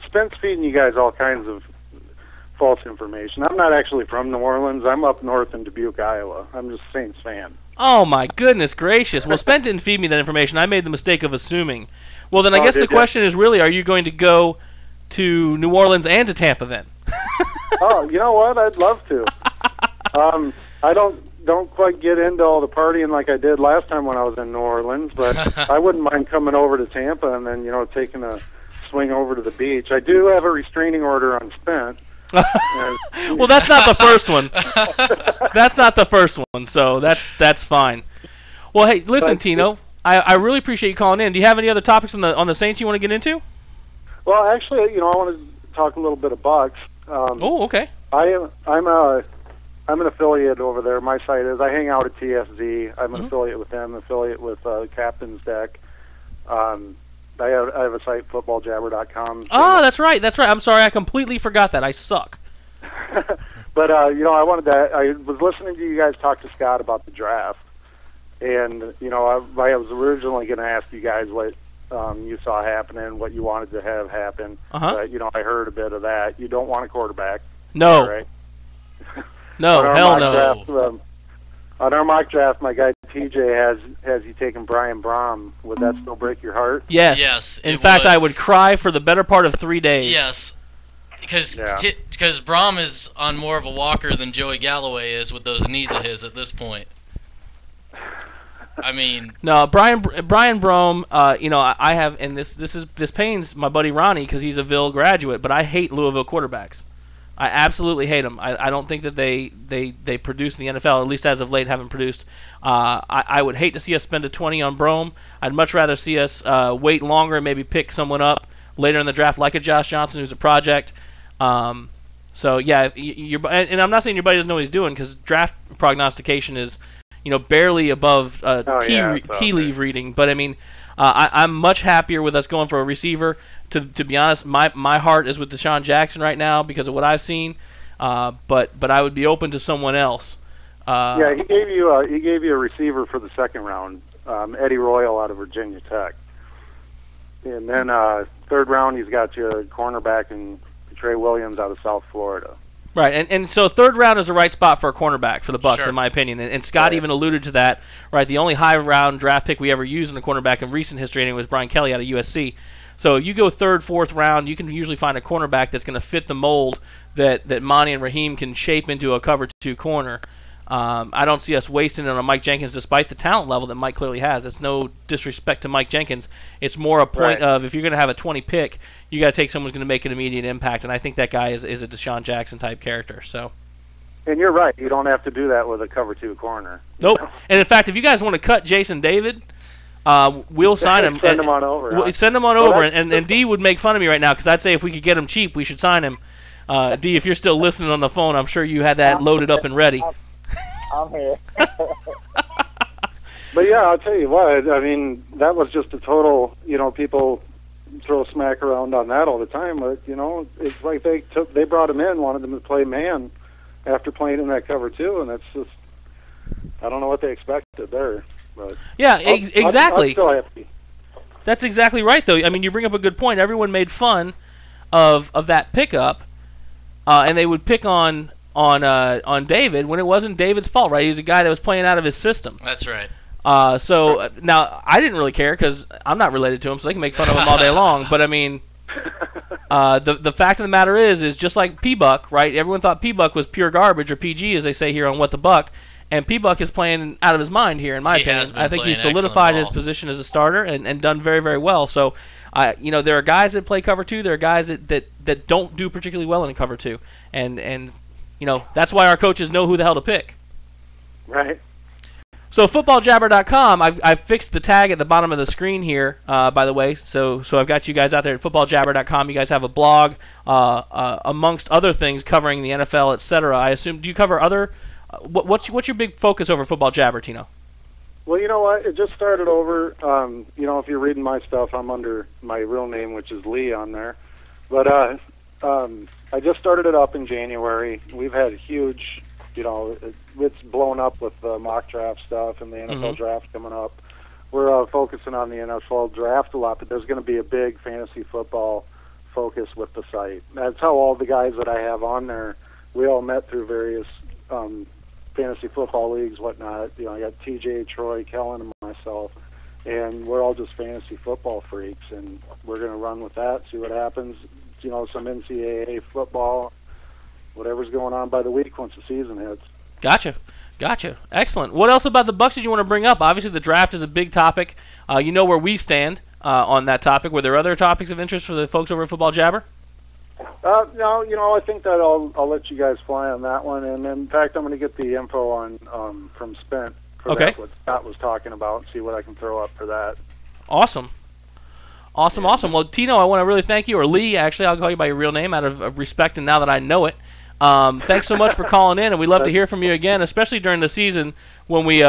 Spence feeding you guys all kinds of false information. I'm not actually from New Orleans. I'm up north in Dubuque, Iowa. I'm just a Saints fan. Oh, my goodness gracious. Well, Spence didn't feed me that information. I made the mistake of assuming. Well, then I guess the question is really, are you going to go to New Orleans and to Tampa then? Oh, you know what? I'd love to. I don't quite get into all the partying like I did last time when I was in New Orleans, but I wouldn't mind coming over to Tampa and then, taking a swing over to the beach. I do have a restraining order on Spence. Well, that's not the first one. That's not the first one, so that's fine. Well, hey, listen, Tino, I really appreciate you calling in. Do you have any other topics on the Saints you want to get into? Well, actually, I want to talk a little bit of Bucks. Oh, okay. I'm an affiliate over there. My site is. I hang out at TSZ. I'm an affiliate with them. Affiliate with Captain's Deck. I have a site, footballjabber.com. Oh, that's right. I'm sorry, I completely forgot that. I suck. But I was listening to you guys talk to Scott about the draft, and I was originally going to ask you guys what you saw happening, what you wanted to have happen. But I heard a bit of that. You don't want a quarterback. No. Right? No, hell no. On our mock draft, my guy TJ has you taking Brian Brom. Would that still break your heart? Yes. Yes. In fact, I would cry for the better part of 3 days. Yes. Because Brom is on more of a walker than Joey Galloway is with those knees of his at this point. I mean, no, Brian Brom. I have, and this pains my buddy Ronnie because he's a Ville graduate, but I hate Louisville quarterbacks. I absolutely hate them. I don't think that they produce in the NFL, at least as of late haven't produced. I would hate to see us spend a 20 on Brom. I'd much rather see us wait longer and maybe pick someone up later in the draft like a Josh Johnson who's a project. So yeah, and I'm not saying your buddy doesn't know what he's doing because draft prognostication is barely above tea leaf reading. But I mean, I'm much happier with us going for a receiver. To be honest, my heart is with Deshaun Jackson right now because of what I've seen. But I would be open to someone else. Yeah, he gave you a receiver for the second round, Eddie Royal out of Virginia Tech, and then third round he's got you a cornerback and Trey Williams out of South Florida. Right, and so third round is the right spot for a cornerback for the Bucs, Sure. in my opinion. And Scott even alluded to that. Right, the only high round draft pick we ever used in a cornerback in recent history anyway was Brian Kelly out of USC. So you go third, fourth round, you can usually find a cornerback that's going to fit the mold that Monty and Raheem can shape into a cover 2 corner. I don't see us wasting it on Mike Jenkins despite the talent level that Mike clearly has. It's no disrespect to Mike Jenkins. It's more a point of if you're going to have a 20 pick, you got to take someone who's going to make an immediate impact, and I think that guy is a Deshaun Jackson type character. So. And you're right. You don't have to do that with a cover 2 corner. Nope. And in fact, if you guys want to cut Jason David, we'll sign him. Send him on over. Send him on over, and D would make fun of me right now because I'd say if we could get him cheap, we should sign him. D, if you're still listening on the phone, I'm sure you had that loaded up and ready. I'm here. But yeah, I'll tell you what. I mean, that was just a total. People throw smack around on that all the time, but it's like they brought him in, wanted him to play man after playing in that cover 2, and that's just. I don't know what they expected there. But yeah, exactly. I'm still happy. That's exactly right, though. I mean, you bring up a good point. Everyone made fun of that pickup, and they would pick on David when it wasn't David's fault, right? He was a guy that was playing out of his system. That's right. So now I didn't really care because I'm not related to him, so they can make fun of him all day long. But I mean, the fact of the matter is just like P-Buck, right? Everyone thought P-Buck was pure garbage, or PG as they say here on What the Buck. And P-Buck is playing out of his mind here, in my opinion. I think he solidified his position as a starter and done very, very well. So, there are guys that play cover 2. There are guys that don't do particularly well in cover 2. And that's why our coaches know who the hell to pick. Right. So, footballjabber.com, I've fixed the tag at the bottom of the screen here, by the way. So I've got you guys out there at footballjabber.com. You guys have a blog, amongst other things, covering the NFL, etc. I assume, do you cover other... What's your big focus over Football Jabber, Tino? Well, you know what? It just started over. If you're reading my stuff, I'm under my real name, which is Lee, on there. But I just started it up in January. We've had huge, it's blown up with the mock draft stuff and the NFL draft coming up. We're focusing on the NFL draft a lot, but there's going to be a big fantasy football focus with the site. That's how all the guys that I have on there, we all met through various fantasy football leagues, whatnot. You know, I got TJ, Troy, Kellen, and myself, and we're all just fantasy football freaks, and we're going to run with that, see what happens. You know, some NCAA football, whatever's going on by the week once the season hits. Gotcha. Excellent. What else about the Bucks did you want to bring up? Obviously, the draft is a big topic. You know where we stand on that topic. Were there other topics of interest for the folks over at Football Jabber? No, you know, I think that I'll let you guys fly on that one. And in fact, I'm going to get the info on from Spent for that, what Scott was talking about, see what I can throw up for that. Awesome. Well, Tino, I want to really thank you, or Lee, actually, I'll call you by your real name out of respect and now that I know it. Thanks so much for calling in, and we'd love to hear from you again, especially during the season when we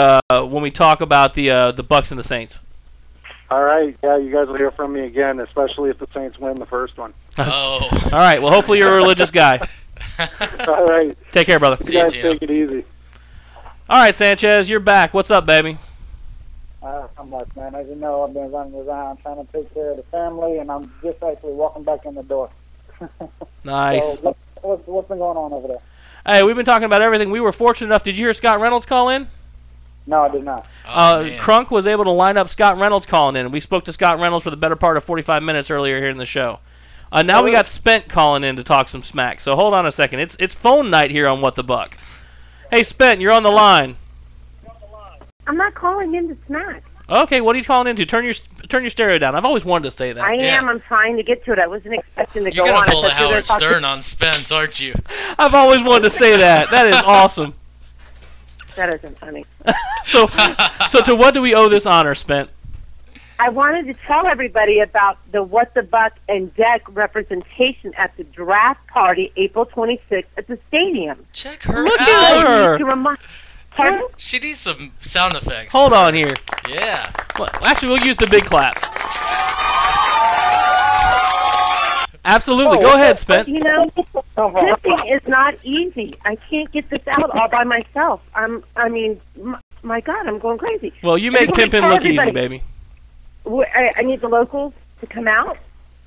talk about the Bucks and the Saints. All right, yeah, you guys will hear from me again, especially if the Saints win the first one. Oh. All right, well, hopefully you're a religious guy. All right. Take care, brother. You guys take it easy. All right, Sanchez, you're back. What's up, baby? Not much, man. As you know, I've been running around trying to take care of the family, and I'm just actually walking back in the door. Nice. So, what's been going on over there? Hey, we've been talking about everything. We were fortunate enough. Did you hear Scott Reynolds call in? No, I did not. Crunk was able to line up Scott Reynolds calling in. We spoke to Scott Reynolds for the better part of 45 minutes earlier here in the show. Now we got Spent calling in to talk some smack. So hold on a second. It's phone night here on What the Buck. Hey, Spent, you're on the line. I'm not calling in to smack. Okay, what are you calling into? Turn your stereo down. I've always wanted to say that. I am. I'm trying to get to it. I wasn't expecting to You're go on. You're going to pull the Howard Stern on Spence, aren't you? I've always wanted to say that. That is awesome. That isn't funny. So to what do we owe this honor, Spent? I wanted to tell everybody about the What the Buck and Deck representation at the draft party April 26th at the stadium. Check her Look out. at her. Pardon? She needs some sound effects. Hold on here. Yeah. Well, actually, we'll use the big claps. Absolutely. Go ahead, Spent. You know, pimping is not easy. I can't get this out all by myself. My God, I'm going crazy. Well, you make pimping look easy, baby. I need the locals to come out,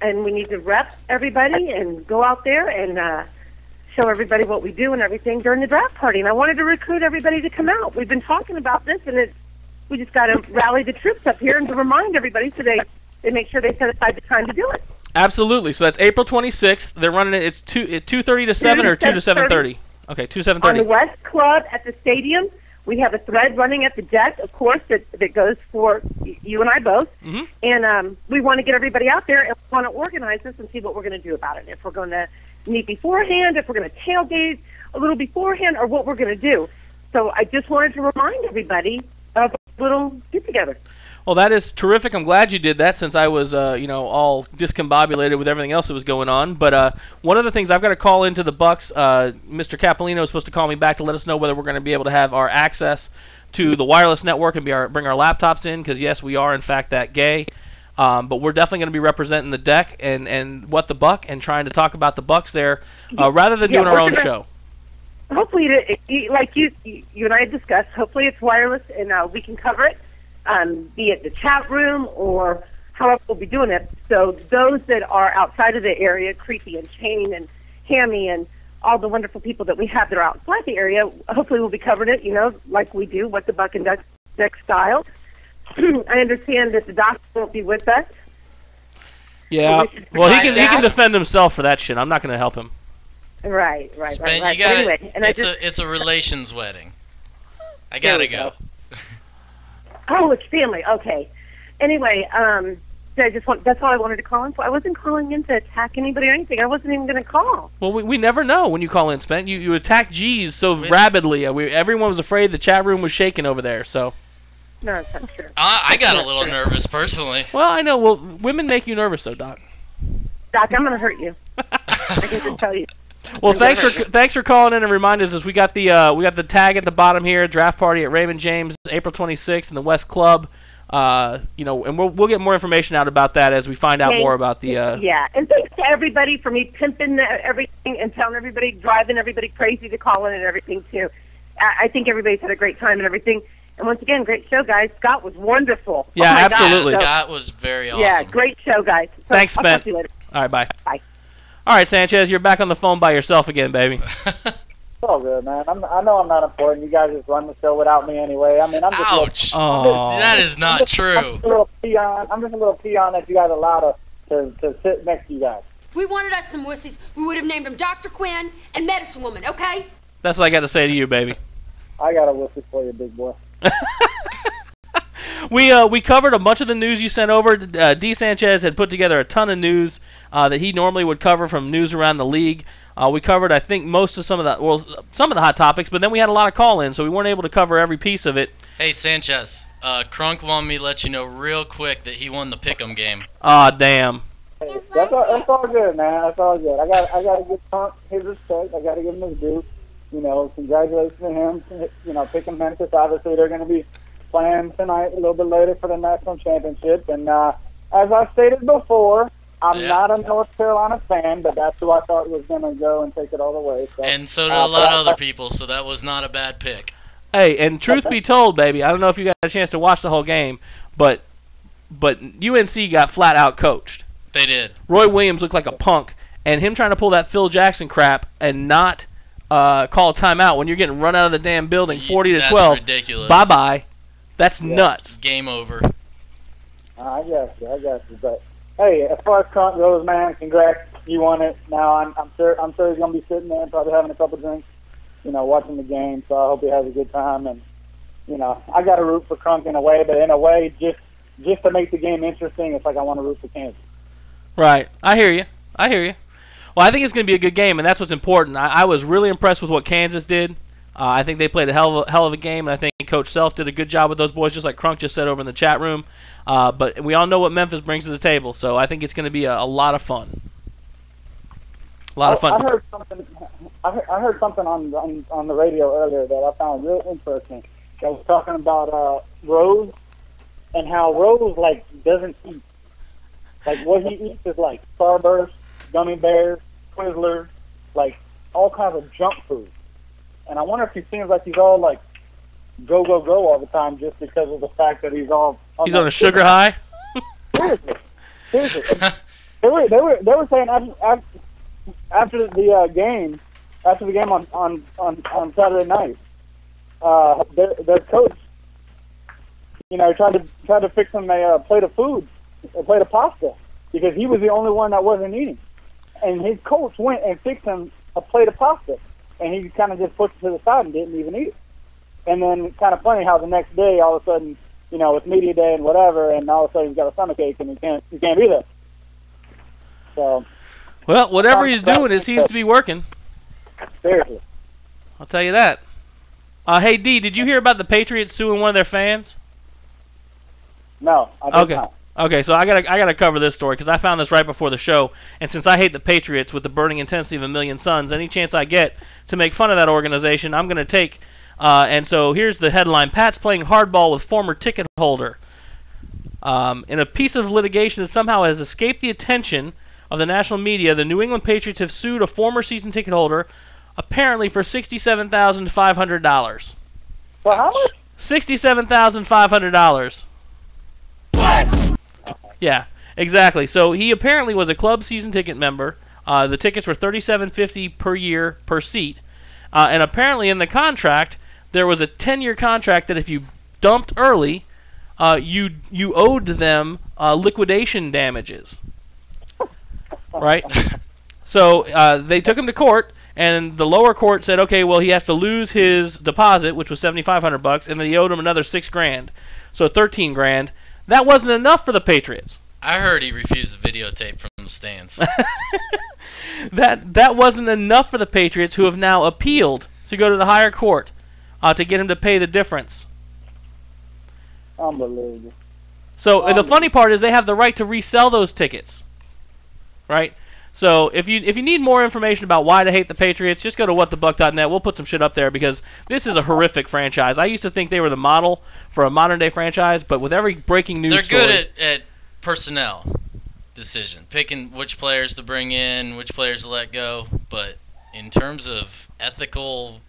and we need to rep everybody and go out there and show everybody what we do and everything during the draft party. And I wanted to recruit everybody to come out. We've been talking about this, and we just got to rally the troops up here and to remind everybody so they make sure they set aside the time to do it. Absolutely. So that's April 26th. They're running it. It's 2:30 to 7 or 2 to 7:30. Okay, 2 to 7:30. On the West Club at the stadium, we have a thread running at the deck, of course, that goes for you and I both. Mm-hmm. And we want to get everybody out there and we want to organize this and see what we're going to do about it. If we're going to meet beforehand, if we're going to tailgate a little beforehand, or what we're going to do. So I just wanted to remind everybody of a little get-together. Well, that is terrific. I'm glad you did that since I was, all discombobulated with everything else that was going on. But one of the things I've got to call into the Bucks, Mr. Capolino is supposed to call me back to let us know whether we're going to be able to have our access to the wireless network and bring our laptops in, because, yes, we are, in fact, that gay. But we're definitely going to be representing the deck and What the Buck and trying to talk about the Bucks there rather than doing our own show. Hopefully, like you and I discussed, hopefully it's wireless and we can cover it, be it the chat room or however we'll be doing it. So those that are outside of the area, Creepy and Shane and Hammy and all the wonderful people that we have that are outside the area, hopefully we'll be covering it, like we do, What the Buck and Deck style. I understand that the doctor won't be with us. Yeah, well, he can defend himself for that shit. I'm not going to help him. Right. You gotta, anyway, and it's a relations wedding. I gotta go. Oh, it's family. Okay. Anyway, that's all I wanted to call in for. I wasn't calling in to attack anybody or anything. I wasn't even going to call. Well, we never know when you call in, Spent. You attack G's so rabidly. Everyone was afraid the chat room was shaking over there. So. No, it's not true. I got a little nervous personally. Well, I know. Well, women make you nervous, though, Doc. Doc, I'm going to hurt you. I can just tell you. Well, thanks for calling in and reminding us. We got the tag at the bottom here. Draft party at Raymond James, April 26th in the West Club. And we'll get more information out about that as we find out more about the. Yeah, and thanks to everybody for me pimping everything and telling everybody, driving everybody crazy to call in and everything too. I think everybody's had a great time and everything. And once again, great show, guys. Scott was wonderful. Yeah, absolutely. Scott was very awesome. Yeah, great show, guys. So Thanks, I'll Ben. talk to you later. All right, bye. Bye. All right, Sanchez, you're back on the phone by yourself again, baby. all good, man. I know I'm not important. You guys just run the show without me anyway. I mean, I'm just. Ouch! That is not true. I'm just a little peon. I'm just a little peon that you guys allow to sit next to you guys. We wanted us some wussies. We would have named them Dr. Quinn and Medicine Woman, okay? That's what I got to say to you, baby. I got a wussy for you, big boy. We covered a bunch of the news you sent over. D.Sanchez had put together a ton of news that he normally would cover from news around the league. We covered, I think, some of the hot topics, but then we had a lot of call-ins, so we weren't able to cover every piece of it. Hey, Sanchez, Crunk wanted me to let you know real quick that he won the Pick'em game. Aw, damn. Hey, that's all good, man. That's all good. I got to give Crunk his respect. I got to give him his due. You know, congratulations to him. You know, Pick'em Memphis, obviously, they're going to be playing tonight a little bit later for the national championship. And as I stated before, I'm not a North Carolina fan, but that's who I thought was going to go and take it all the way. So, and so did a lot of other people, so that was not a bad pick. Hey, and truth be told, baby, I don't know if you got a chance to watch the whole game, but UNC got flat out coached. They did. Roy Williams looked like a punk, and him trying to pull that Phil Jackson crap and not call a timeout when you're getting run out of the damn building 40-12. That's ridiculous. Bye-bye. That's nuts. Game over. I got you. But hey, as far as Crunk goes, man, congrats. You won it. Now I'm sure he's gonna be sitting there, probably having a couple drinks, you know, watching the game. So I hope he has a good time. And you know, I got to root for Crunk in a way, but in a way, just to make the game interesting, it's like I want to root for Kansas. Right. I hear you. Well, I think it's going to be a good game, and that's what's important. I was really impressed with what Kansas did. I think they played a hell of a game, and I think Coach Self did a good job with those boys, just like Crunk just said over in the chat room. But we all know what Memphis brings to the table, so I think it's going to be a lot of fun. A lot of fun. I heard something on the radio earlier that I found real interesting. I was talking about Rose and how Rose doesn't eat. Like what he eats is like Starburst, gummy bears, Twizzlers, like all kinds of junk food. And I wonder if he seems like he's all like go all the time just because of the fact that he's all he's on a sugar high. Seriously. They were saying after the game on Saturday night, their coach, you know, tried to fix him a plate of pasta because he was the only one that wasn't eating, and his coach went and fixed him a plate of pasta, and he kind of just pushed it to the side and didn't even eat it. And then kind of funny how the next day, all of a sudden, you know, it's media day and whatever, and all of a sudden he's got a stomachache and he can't be there. So. Well, whatever he's doing, it seems to be working. Seriously. I'll tell you that. Hey, D, did you hear about the Patriots suing one of their fans? No, I did not. Okay, so I gotta cover this story because I found this right before the show, and since I hate the Patriots with the burning intensity of a million suns, any chance I get to make fun of that organization, I'm gonna take. And so here's the headline: Pat's playing hardball with former ticket holder. In a piece of litigation that somehow has escaped the attention of the national media, the New England Patriots have sued a former season ticket holder, apparently for $67,500. For how much? $67,500. What? Yeah, exactly. So he apparently was a club season ticket member. The tickets were $37.50 per year per seat, and apparently in the contract there was a 10-year contract that if you dumped early, you owed them liquidation damages. Right? So they took him to court, and the lower court said, okay, well, he has to lose his deposit, which was $7,500, and they owed him another $6,000, so $13,000. That wasn't enough for the Patriots. I heard he refused the videotape from the stands. That wasn't enough for the Patriots, who have now appealed to go to the higher court to get him to pay the difference. Unbelievable. So the funny part is they have the right to resell those tickets, right? So if you need more information about why to hate the Patriots, just go to whatthebuck.net. We'll put some shit up there because this is a horrific franchise. I used to think they were the model for a modern-day franchise, but with every breaking news story... They're good at personnel decision, picking which players to bring in, which players to let go, but in terms of ethical...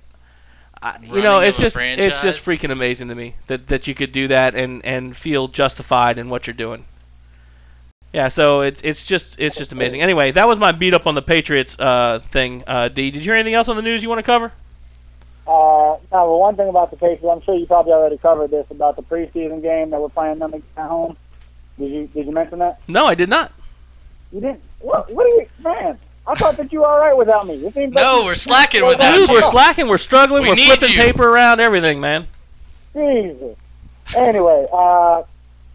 it's just freaking amazing to me that you could do that and feel justified in what you're doing. Yeah, so it's just amazing. Anyway, that was my beat up on the Patriots thing. D, did you hear anything else on the news you want to cover? Now, the one thing about the Patriots, I'm sure you probably already covered this about the preseason game that we're playing them at home. Did you mention that? No, I did not. You didn't? What are you, man? I thought that you were all right without me. It seems No, like we're slacking without Dude, you. we're slacking. We're struggling. We We're need flipping you. paper around. Everything, man. Jesus. Anyway, the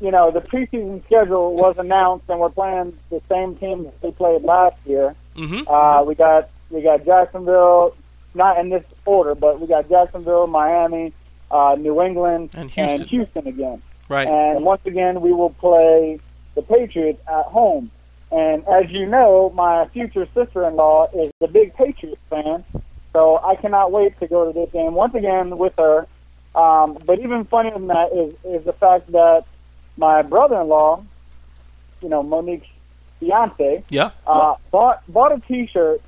preseason schedule was announced, and we're playing the same team that we played last year. Mm-hmm. We got Jacksonville, not in this order, but we got Jacksonville, Miami, New England, And Houston again. Right. And once again, we will play the Patriots at home. And as you know, my future sister-in-law is a big Patriots fan, so I cannot wait to go to this game once again with her. But even funnier than that is the fact that my brother-in-law, Monique's fiance, bought a T-shirt,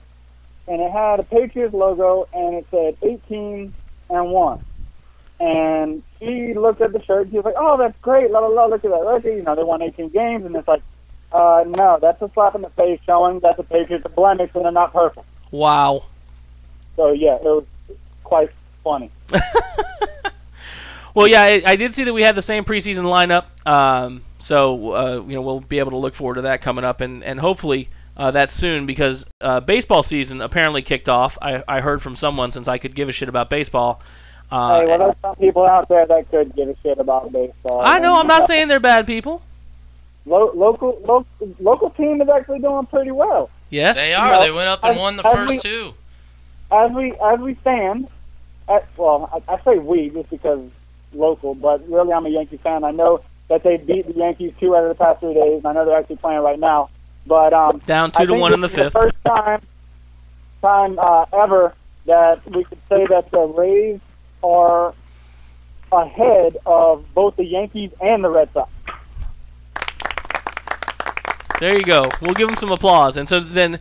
and it had a Patriots logo, and it said 18-1. And she looked at the shirt, and she was like, "Oh, that's great! La la la! Look at that! Look at they won 18 games." And it's like, no, that's a slap in the face, showing that the Patriots are blemished and they're not perfect. Wow. So yeah, it was quite funny. Well, yeah, I did see that we had the same preseason lineup. So we'll be able to look forward to that coming up, and hopefully that's soon, because baseball season apparently kicked off. I heard from someone, since I could give a shit about baseball. Hey, well, there's some people out there that could give a shit about baseball. I know. I'm not saying they're bad people. Local team is actually doing pretty well. Yes, they are. They went up and won the first two. As we stand, I say we just because local, but really I'm a Yankee fan. I know that they beat the Yankees 2 out of the past 3 days, and I know they're actually playing right now. But down 2-1 in the fifth. The first time ever that we could say that the Rays are ahead of both the Yankees and the Red Sox. There you go. We'll give them some applause. And so then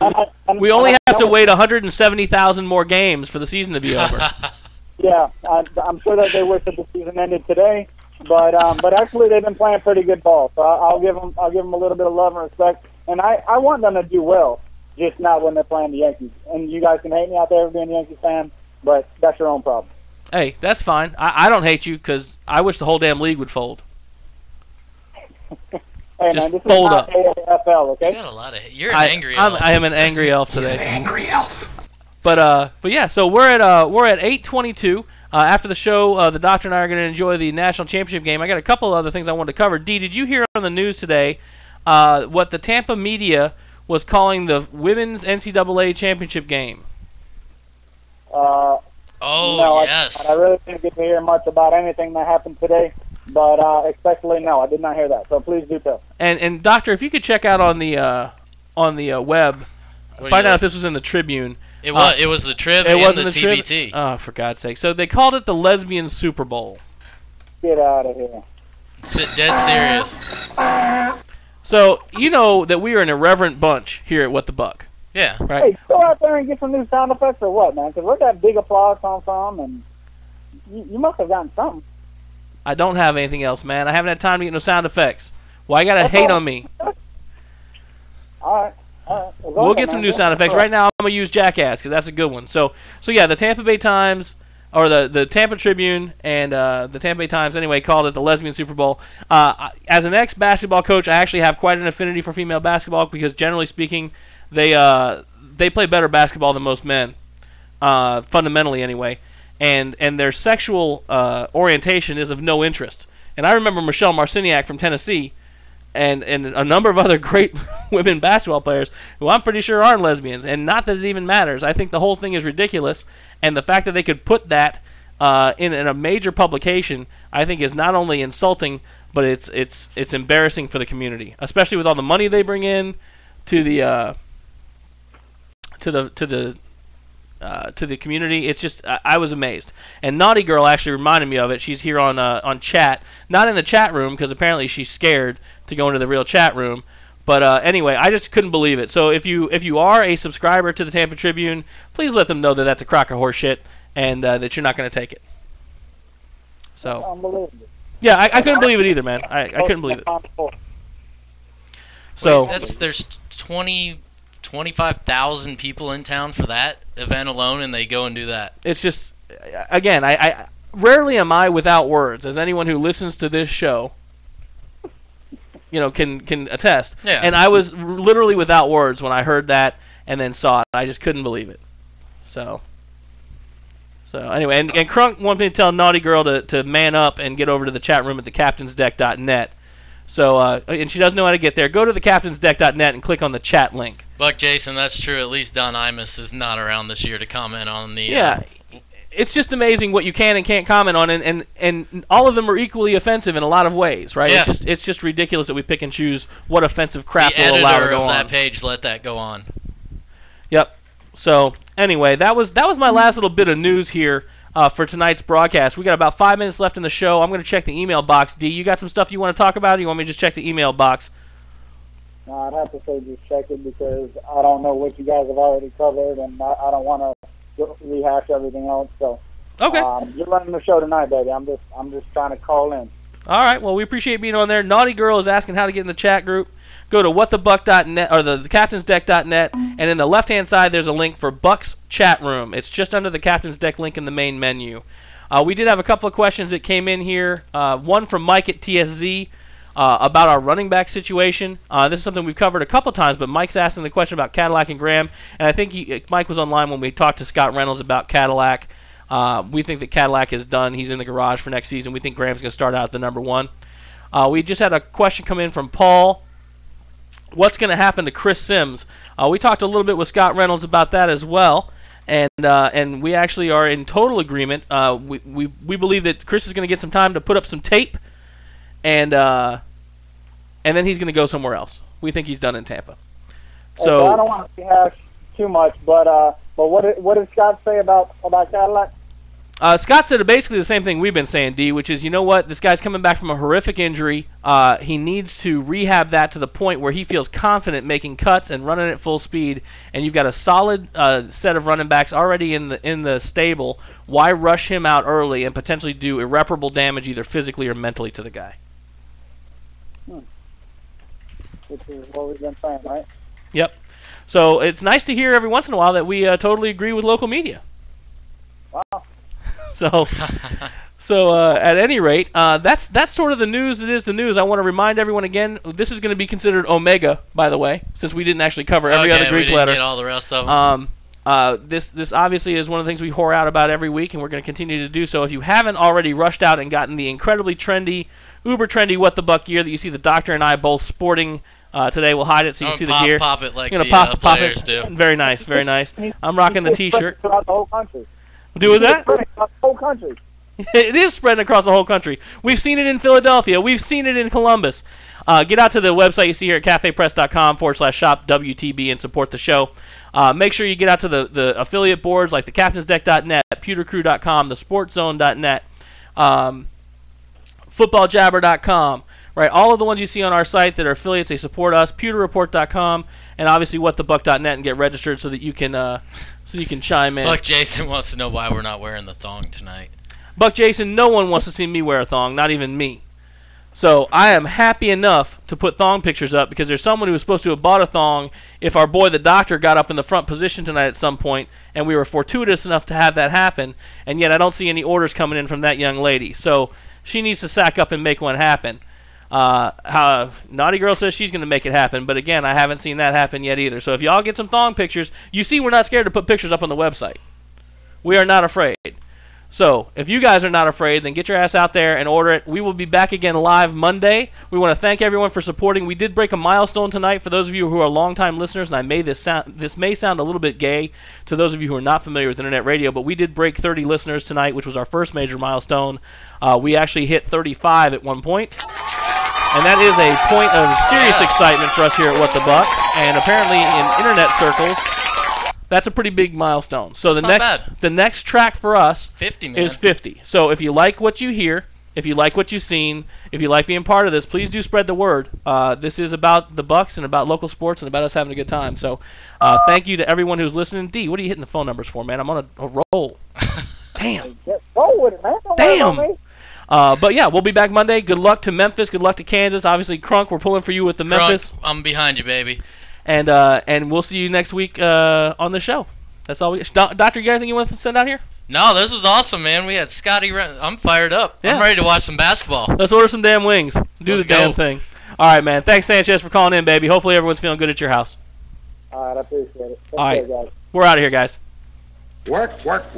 we only have to wait 170,000 more games for the season to be over. Yeah, I'm sure that they wish that the season ended today, but actually they've been playing pretty good ball. So I'll give them a little bit of love and respect, and I want them to do well, just not when they're playing the Yankees. And you guys can hate me out there for being a Yankees fan, but that's your own problem. Hey, that's fine. I don't hate you, because I wish the whole damn league would fold. Hey, just man, this fold is up. not AFL, okay? You got a lot of. You're an angry elf. I am an angry elf today. Angry elf. But yeah, so we're at 8:22. After the show, the doctor and I are going to enjoy the national championship game. I got a couple of other things I wanted to cover. Dee, did you hear on the news today what the Tampa media was calling the women's NCAA championship game? No, yes. I really didn't get to hear much about anything that happened today, but especially no, I did not hear that. So please do tell. And doctor, if you could check out on the web, find out if this was in the Tribune. It was the Trib it and wasn't the Trib? TBT. Oh, for God's sake! So they called it the Lesbian Super Bowl. Get out of here. Dead serious. So you know that we are an irreverent bunch here at What the Buck. Yeah. Right. Hey, go out there and get some new sound effects or what, man? Because where'd that big applause come from? And you must have gotten something. I don't have anything else, man. I haven't had time to get no sound effects. Why you gotta hate on me? All right. Well, We'll get some new sound effects. Right now, I'm going to use Jackass, because that's a good one. So yeah, the Tampa Bay Times, or the Tampa Tribune, and the Tampa Bay Times, anyway, called it the Lesbian Super Bowl. As an ex-basketball coach, I actually have quite an affinity for female basketball, because generally speaking, they play better basketball than most men, fundamentally anyway. And their sexual orientation is of no interest. And I remember Michelle Marciniak from Tennessee, and a number of other great women basketball players who I'm pretty sure aren't lesbians, and not that it even matters. I think the whole thing is ridiculous, and the fact that they could put that in a major publication, I think, is not only insulting, but it's embarrassing for the community, especially with all the money they bring in to the community. It's just I was amazed. And Naughty Girl actually reminded me of it. She's here on chat, not in the chat room, because apparently she's scared to go into the real chat room. But anyway, I just couldn't believe it. So if you are a subscriber to the Tampa Tribune, please let them know that that's a crock of horse shit, and that you're not going to take it. So unbelievable. Yeah, I couldn't believe it either, man. I couldn't believe it. So There's 25,000 people in town for that event alone, and they go and do that. It's just again, I rarely am I without words, as anyone who listens to this show, can attest. Yeah. And I was literally without words when I heard that and then saw it. I just couldn't believe it. So anyway, and Crunk wanted me to tell Naughty Girl to man up and get over to the chat room at thecaptainsdeck.net. So, and she doesn't know how to get there. Go to thecaptainsdeck.net and click on the chat link. Buck Jason, that's true. At least Don Imus is not around this year to comment on the... Yeah. It's just amazing what you can and can't comment on, and all of them are equally offensive in a lot of ways, right? Yeah. It's just ridiculous that we pick and choose what offensive crap the we'll allow to editor go of on. that page let that go on. Yep. So anyway, that was my last little bit of news here for tonight's broadcast. We got about 5 minutes left in the show. I'm going to check the email box. D, you got some stuff you want to talk about, or you want me to just check the email box? No, I'd have to say just check it because I don't know what you guys have already covered, and I don't want to rehash everything else. So, okay, you're running the show tonight, baby. I'm just trying to call in. All right. Well, we appreciate being on there. Naughty Girl is asking how to get in the chat group. Go to whatthebuck.net or the captainsdeck.net, and in the left-hand side there's a link for Buck's chat room. It's just under the Captain's Deck link in the main menu. We did have a couple of questions that came in here. One from Mike at TSZ about our running back situation. This is something we've covered a couple times, but Mike's asking the question about Cadillac and Graham, and I think Mike was online when we talked to Scott Reynolds about Cadillac. We think that Cadillac is done. He's in the garage for next season. We think Graham's going to start out at the number 1. We just had a question come in from Paul. What's going to happen to Chris Sims? We talked a little bit with Scott Reynolds about that as well, and we actually are in total agreement. We believe that Chris is going to get some time to put up some tape, and then he's going to go somewhere else. We think he's done in Tampa. So I don't want to rehash too much, but what did Scott say about Cadillac? Scott said basically the same thing we've been saying, D, which is, you know what, this guy's coming back from a horrific injury. He needs to rehab that to the point where he feels confident making cuts and running at full speed, and you've got a solid set of running backs already in the stable. Why rush him out early and potentially do irreparable damage either physically or mentally to the guy? Which is what we've been saying, right? Yep. So it's nice to hear every once in a while that we totally agree with local media. Wow. So at any rate, that's sort of the news that is the news. I want to remind everyone again, this is going to be considered Omega, by the way, since we didn't actually cover every other Greek letter. Get all the rest of them. This obviously is one of the things we whore out about every week, and we're going to continue to do so. If you haven't already rushed out and gotten the incredibly trendy, uber trendy What the Buck gear that you see the doctor and I both sporting today, we'll hide it so you see the gear. Pop it like the players do. Very nice, very nice. I'm rocking the T-shirt. Throughout the whole country. Do with that? Across the whole country. It is spreading across the whole country. We've seen it in Philadelphia. We've seen it in Columbus. Get out to the website you see here at cafepress.com/shop WTB and support the show. Make sure you get out to the affiliate boards like the captainsdeck.net, pewtercrew.com, thesportzone.net, footballjabber.com. Right, all of the ones you see on our site that are affiliates, they support us. PewterReport.com, and obviously whatthebuck.net, and get registered so that you can chime in. Buck Jason wants to know why we're not wearing the thong tonight. Buck Jason, no one wants to see me wear a thong, not even me. So I am happy enough to put thong pictures up because there's someone who was supposed to have bought a thong if our boy the doctor got up in the front position tonight at some point, and we were fortuitous enough to have that happen, and yet I don't see any orders coming in from that young lady. So she needs to sack up and make one happen. Naughty Girl says she's going to make it happen, but again, I haven't seen that happen yet either. So if y'all get some thong pictures, you see we're not scared to put pictures up on the website. We are not afraid. So if you guys are not afraid, then get your ass out there and order it. We will be back again live Monday. We want to thank everyone for supporting. We did break a milestone tonight for those of you who are longtime listeners, and I made this may sound a little bit gay to those of you who are not familiar with internet radio, but we did break 30 listeners tonight, which was our first major milestone. We actually hit 35 at one point. And that is a point of serious excitement for us here at What the Buck. And apparently in internet circles, that's a pretty big milestone. So the next track for us 50, man. is 50. So if you like what you hear, if you like what you've seen, if you like being part of this, please do spread the word. This is about the Bucks and about local sports and about us having a good time. So thank you to everyone who's listening. D, what are you hitting the phone numbers for, man? I'm on a roll. Damn. Roll with it, man. Don't worry about me. But yeah, we'll be back Monday. Good luck to Memphis. Good luck to Kansas. Obviously, Crunk, we're pulling for you with the Memphis. I'm behind you, baby. And we'll see you next week on the show. That's all we. Doctor, you got anything you want to send out here? No, this was awesome, man. We had Scotty. I'm fired up. Yeah. I'm ready to watch some basketball. Let's order some damn wings. Do Let's the damn go. thing. All right, man. Thanks, Sanchez, for calling in, baby. Hopefully everyone's feeling good at your house. All right, I appreciate it. Take All right. care, guys. We're out of here, guys. Work. Hello,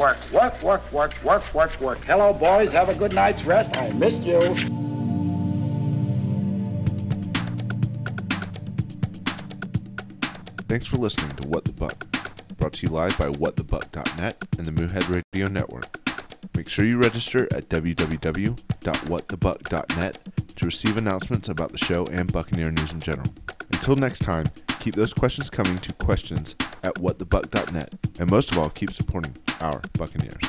boys. Have a good night's rest. I missed you. Thanks for listening to What the Buck, brought to you live by whatthebuck.net and the Moohead Radio Network. Make sure you register at www.whatthebuck.net to receive announcements about the show and Buccaneer news in general. Until next time, keep those questions coming to questions@whatthebuck.net, and most of all, keep supporting our Buccaneers.